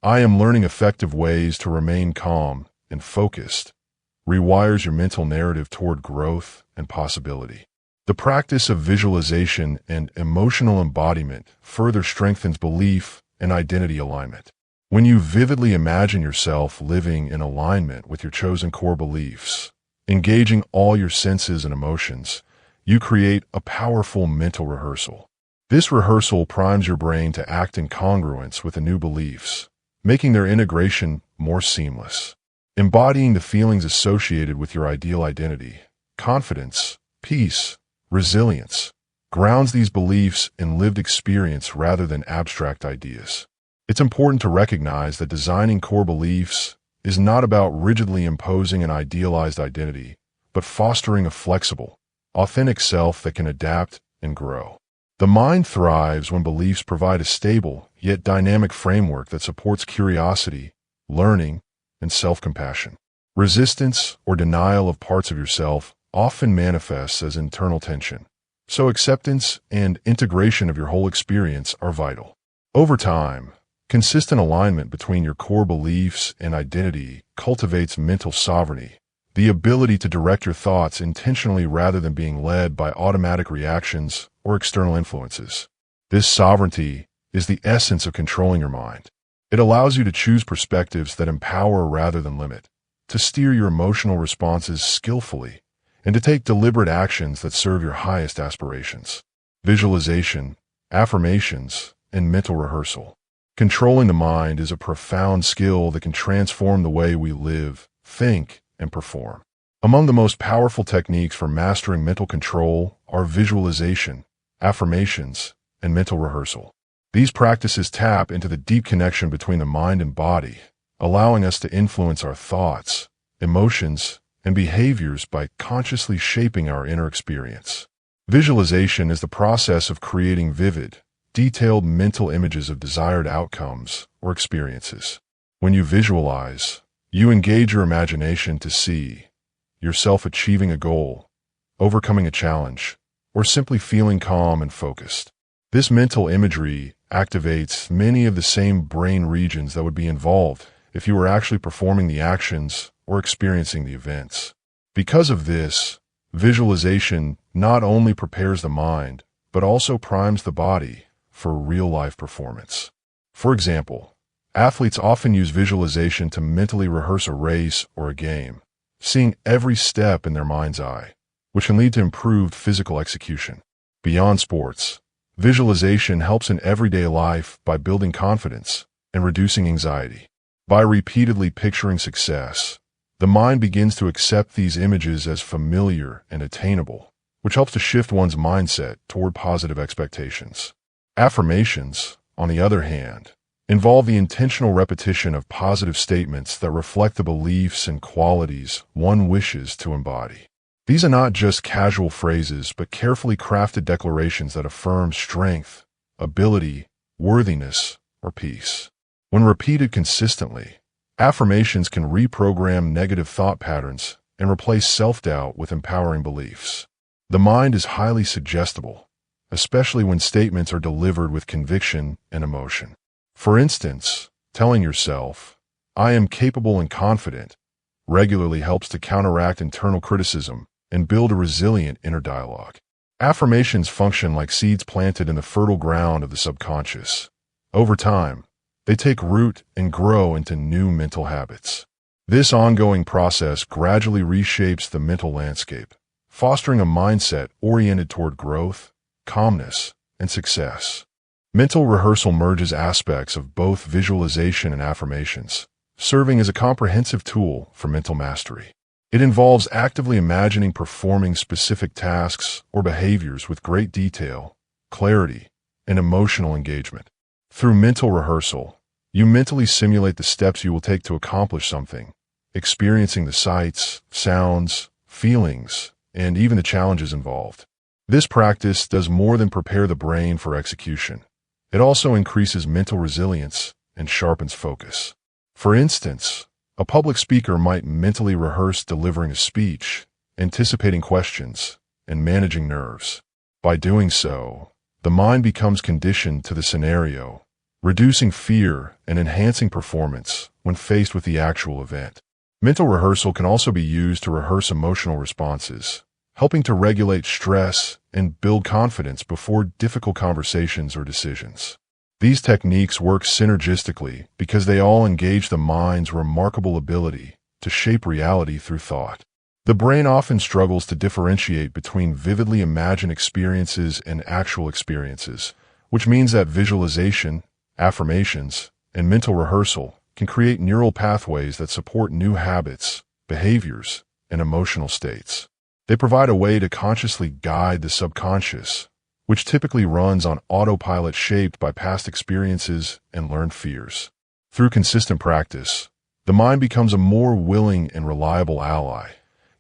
S1: "I am learning effective ways to remain calm and focused" rewires your mental narrative toward growth and possibility. The practice of visualization and emotional embodiment further strengthens belief and identity alignment. When you vividly imagine yourself living in alignment with your chosen core beliefs, engaging all your senses and emotions, you create a powerful mental rehearsal. This rehearsal primes your brain to act in congruence with the new beliefs, making their integration more seamless. Embodying the feelings associated with your ideal identity, confidence, peace, resilience, grounds these beliefs in lived experience rather than abstract ideas. It's important to recognize that designing core beliefs is not about rigidly imposing an idealized identity, but fostering a flexible, authentic self that can adapt and grow. The mind thrives when beliefs provide a stable, yet dynamic framework that supports curiosity, learning, and self-compassion. Resistance or denial of parts of yourself often manifests as internal tension, so acceptance and integration of your whole experience are vital. Over time, consistent alignment between your core beliefs and identity cultivates mental sovereignty, the ability to direct your thoughts intentionally rather than being led by automatic reactions or external influences. This sovereignty is the essence of controlling your mind. It allows you to choose perspectives that empower rather than limit, to steer your emotional responses skillfully, and to take deliberate actions that serve your highest aspirations. Visualization, affirmations, and mental rehearsal. Controlling the mind is a profound skill that can transform the way we live, think, and perform. Among the most powerful techniques for mastering mental control are visualization, affirmations, and mental rehearsal. These practices tap into the deep connection between the mind and body, allowing us to influence our thoughts, emotions, and behaviors by consciously shaping our inner experience. Visualization is the process of creating vivid, detailed mental images of desired outcomes or experiences. When you visualize, you engage your imagination to see yourself achieving a goal, overcoming a challenge, or simply feeling calm and focused. This mental imagery activates many of the same brain regions that would be involved if you were actually performing the actions or experiencing the events. Because of this, visualization not only prepares the mind, but also primes the body for real-life performance. For example, athletes often use visualization to mentally rehearse a race or a game, seeing every step in their mind's eye, which can lead to improved physical execution. Beyond sports, visualization helps in everyday life by building confidence and reducing anxiety. By repeatedly picturing success, the mind begins to accept these images as familiar and attainable, which helps to shift one's mindset toward positive expectations. Affirmations, on the other hand, involve the intentional repetition of positive statements that reflect the beliefs and qualities one wishes to embody. These are not just casual phrases, but carefully crafted declarations that affirm strength, ability, worthiness, or peace. When repeated consistently, affirmations can reprogram negative thought patterns and replace self-doubt with empowering beliefs. The mind is highly suggestible, especially when statements are delivered with conviction and emotion. For instance, telling yourself, "I am capable and confident," regularly helps to counteract internal criticism and build a resilient inner dialogue. Affirmations function like seeds planted in the fertile ground of the subconscious. Over time, they take root and grow into new mental habits. This ongoing process gradually reshapes the mental landscape, fostering a mindset oriented toward growth, calmness, and success. Mental rehearsal merges aspects of both visualization and affirmations, serving as a comprehensive tool for mental mastery. It involves actively imagining performing specific tasks or behaviors with great detail, clarity, and emotional engagement. Through mental rehearsal, you mentally simulate the steps you will take to accomplish something, experiencing the sights, sounds, feelings, and even the challenges involved. This practice does more than prepare the brain for execution. It also increases mental resilience and sharpens focus. For instance, a public speaker might mentally rehearse delivering a speech, anticipating questions, and managing nerves. By doing so, the mind becomes conditioned to the scenario, reducing fear and enhancing performance when faced with the actual event. Mental rehearsal can also be used to rehearse emotional responses, helping to regulate stress and build confidence before difficult conversations or decisions. These techniques work synergistically because they all engage the mind's remarkable ability to shape reality through thought. The brain often struggles to differentiate between vividly imagined experiences and actual experiences, which means that visualization, affirmations, and mental rehearsal can create neural pathways that support new habits, behaviors, and emotional states. They provide a way to consciously guide the subconscious, which typically runs on autopilot shaped by past experiences and learned fears. Through consistent practice, the mind becomes a more willing and reliable ally,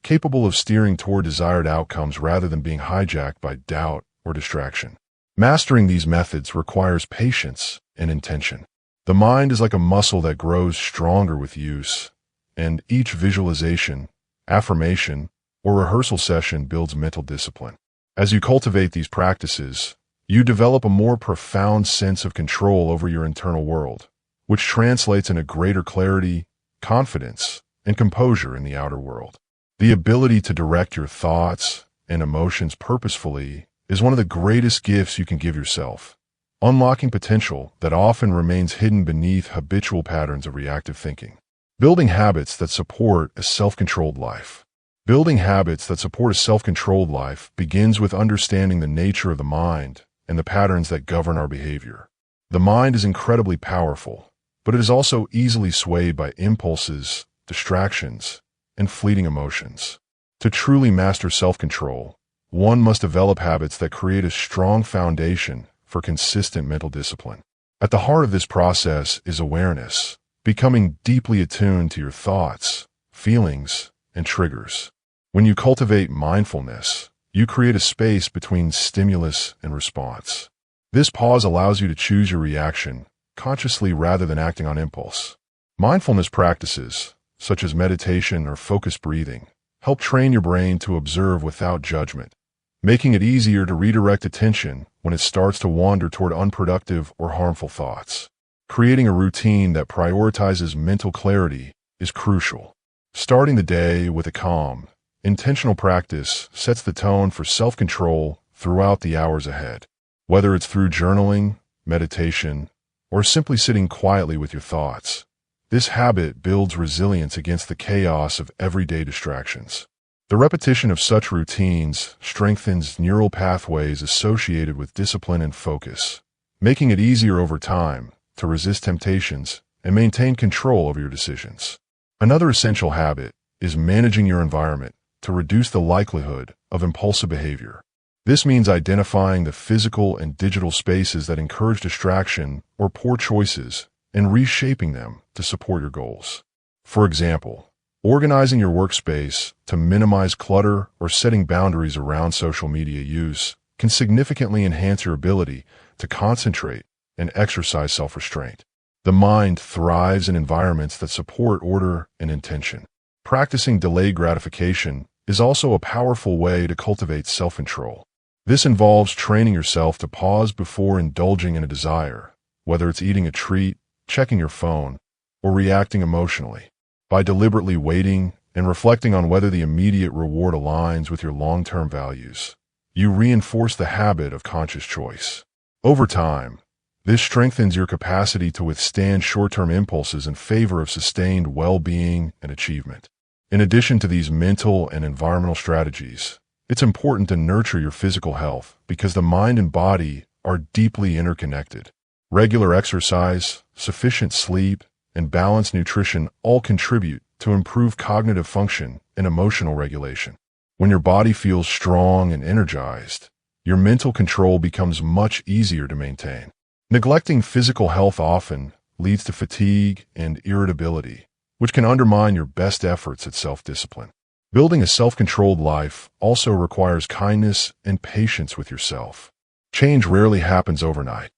S1: capable of steering toward desired outcomes rather than being hijacked by doubt or distraction. Mastering these methods requires patience and intention. The mind is like a muscle that grows stronger with use, and each visualization, affirmation, or rehearsal session builds mental discipline. As you cultivate these practices, you develop a more profound sense of control over your internal world, which translates into greater clarity, confidence, and composure in the outer world. The ability to direct your thoughts and emotions purposefully is one of the greatest gifts you can give yourself, unlocking potential that often remains hidden beneath habitual patterns of reactive thinking. Building habits that support a self-controlled life. Building habits that support a self-controlled life begins with understanding the nature of the mind and the patterns that govern our behavior. The mind is incredibly powerful, but it is also easily swayed by impulses, distractions, and fleeting emotions. To truly master self-control, one must develop habits that create a strong foundation for consistent mental discipline. At the heart of this process is awareness, becoming deeply attuned to your thoughts, feelings, and triggers. When you cultivate mindfulness, you create a space between stimulus and response. This pause allows you to choose your reaction consciously rather than acting on impulse. Mindfulness practices, such as meditation or focused breathing, help train your brain to observe without judgment, making it easier to redirect attention when it starts to wander toward unproductive or harmful thoughts. Creating a routine that prioritizes mental clarity is crucial. Starting the day with a calm, intentional practice sets the tone for self-control throughout the hours ahead. Whether it's through journaling, meditation, or simply sitting quietly with your thoughts, this habit builds resilience against the chaos of everyday distractions. The repetition of such routines strengthens neural pathways associated with discipline and focus, making it easier over time to resist temptations and maintain control over your decisions. Another essential habit is managing your environment to reduce the likelihood of impulsive behavior. This means identifying the physical and digital spaces that encourage distraction or poor choices and reshaping them to support your goals. For example, organizing your workspace to minimize clutter or setting boundaries around social media use can significantly enhance your ability to concentrate and exercise self-restraint. The mind thrives in environments that support order and intention. Practicing delayed gratification is also a powerful way to cultivate self-control. This involves training yourself to pause before indulging in a desire, whether it's eating a treat, checking your phone, or reacting emotionally. By deliberately waiting and reflecting on whether the immediate reward aligns with your long-term values, you reinforce the habit of conscious choice. Over time, this strengthens your capacity to withstand short-term impulses in favor of sustained well-being and achievement. In addition to these mental and environmental strategies, it's important to nurture your physical health because the mind and body are deeply interconnected. Regular exercise, sufficient sleep, and balanced nutrition all contribute to improved cognitive function and emotional regulation. When your body feels strong and energized, your mental control becomes much easier to maintain. Neglecting physical health often leads to fatigue and irritability, which can undermine your best efforts at self-discipline. Building a self-controlled life also requires kindness and patience with yourself. Change rarely happens overnight,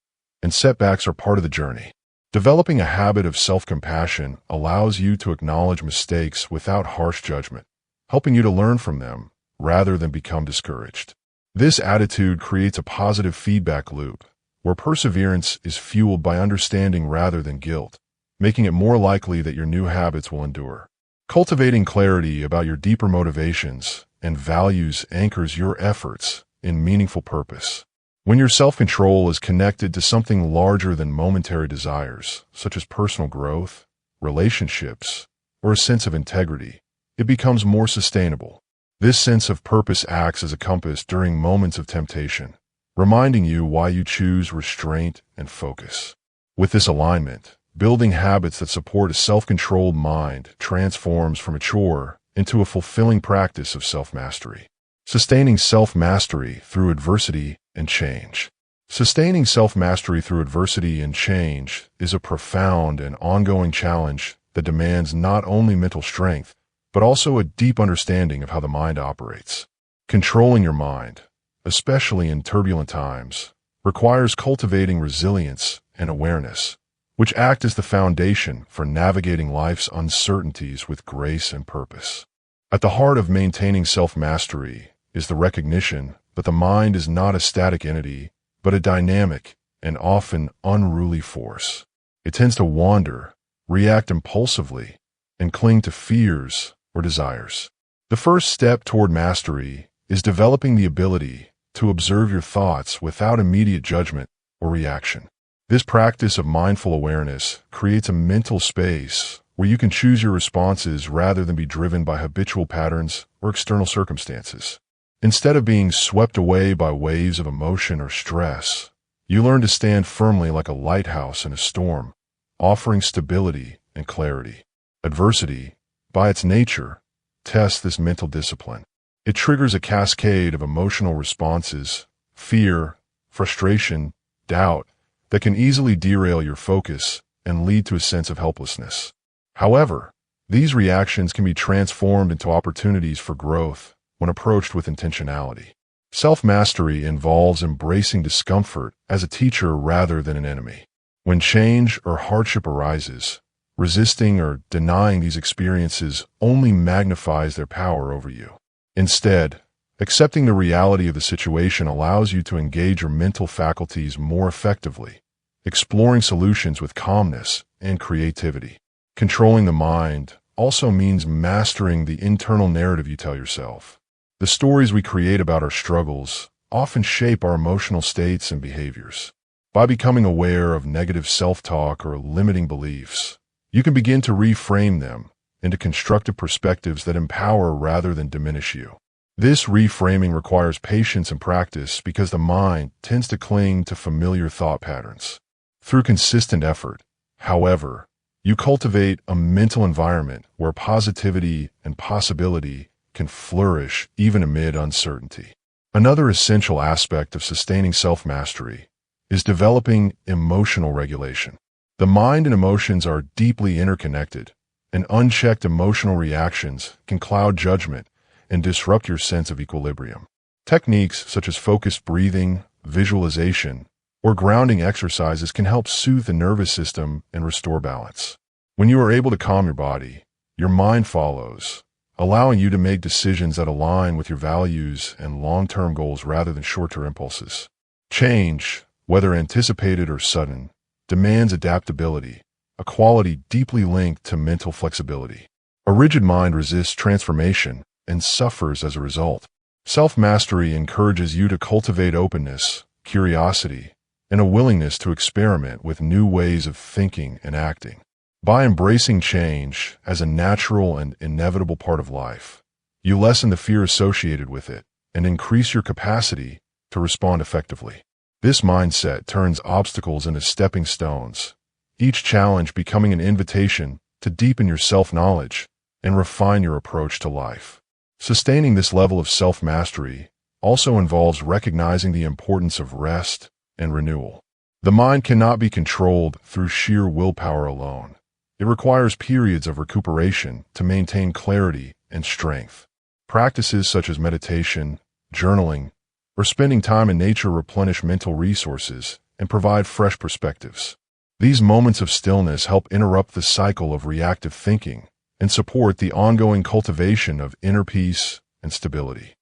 S1: and setbacks are part of the journey. Developing a habit of self-compassion allows you to acknowledge mistakes without harsh judgment, helping you to learn from them rather than become discouraged. This attitude creates a positive feedback loop, where perseverance is fueled by understanding rather than guilt, making it more likely that your new habits will endure. Cultivating clarity about your deeper motivations and values anchors your efforts in meaningful purpose. When your self-control is connected to something larger than momentary desires, such as personal growth, relationships, or a sense of integrity, it becomes more sustainable. This sense of purpose acts as a compass during moments of temptation, reminding you why you choose restraint and focus. With this alignment, building habits that support a self-controlled mind transforms from a chore into a fulfilling practice of self-mastery. Sustaining self-mastery through adversity and change. Sustaining self-mastery through adversity and change is a profound and ongoing challenge that demands not only mental strength, but also a deep understanding of how the mind operates. Controlling your mind, especially in turbulent times, requires cultivating resilience and awareness, which act as the foundation for navigating life's uncertainties with grace and purpose. At the heart of maintaining self-mastery is the recognition that the mind is not a static entity, but a dynamic and often unruly force. It tends to wander, react impulsively, and cling to fears or desires. The first step toward mastery is developing the ability to observe your thoughts without immediate judgment or reaction. This practice of mindful awareness creates a mental space where you can choose your responses rather than be driven by habitual patterns or external circumstances. Instead of being swept away by waves of emotion or stress, You learn to stand firmly like a lighthouse in a storm, offering stability and clarity. Adversity, by its nature, tests this mental discipline. It triggers a cascade of emotional responses, fear, frustration, doubt, that can easily derail your focus and lead to a sense of helplessness. However, these reactions can be transformed into opportunities for growth when approached with intentionality. Self-mastery involves embracing discomfort as a teacher rather than an enemy. When change or hardship arises, resisting or denying these experiences only magnifies their power over you. Instead, accepting the reality of the situation allows you to engage your mental faculties more effectively, exploring solutions with calmness and creativity. Controlling the mind also means mastering the internal narrative you tell yourself. The stories we create about our struggles often shape our emotional states and behaviors. By becoming aware of negative self-talk or limiting beliefs, you can begin to reframe them into constructive perspectives that empower rather than diminish you. This reframing requires patience and practice because the mind tends to cling to familiar thought patterns. Through consistent effort, however, you cultivate a mental environment where positivity and possibility can flourish even amid uncertainty. Another essential aspect of sustaining self-mastery is developing emotional regulation. The mind and emotions are deeply interconnected, and unchecked emotional reactions can cloud judgment and disrupt your sense of equilibrium. Techniques such as focused breathing, visualization, or grounding exercises can help soothe the nervous system and restore balance. When you are able to calm your body, your mind follows, allowing you to make decisions that align with your values and long-term goals rather than short-term impulses. Change, whether anticipated or sudden, demands adaptability, a quality deeply linked to mental flexibility. A rigid mind resists transformation and suffers as a result. Self-mastery encourages you to cultivate openness, curiosity, and a willingness to experiment with new ways of thinking and acting. By embracing change as a natural and inevitable part of life, you lessen the fear associated with it and increase your capacity to respond effectively. This mindset turns obstacles into stepping stones, each challenge becoming an invitation to deepen your self-knowledge and refine your approach to life. Sustaining this level of self-mastery also involves recognizing the importance of rest and renewal. The mind cannot be controlled through sheer willpower alone. It requires periods of recuperation to maintain clarity and strength. Practices such as meditation, journaling, or spending time in nature replenish mental resources and provide fresh perspectives. These moments of stillness help interrupt the cycle of reactive thinking and support the ongoing cultivation of inner peace and stability.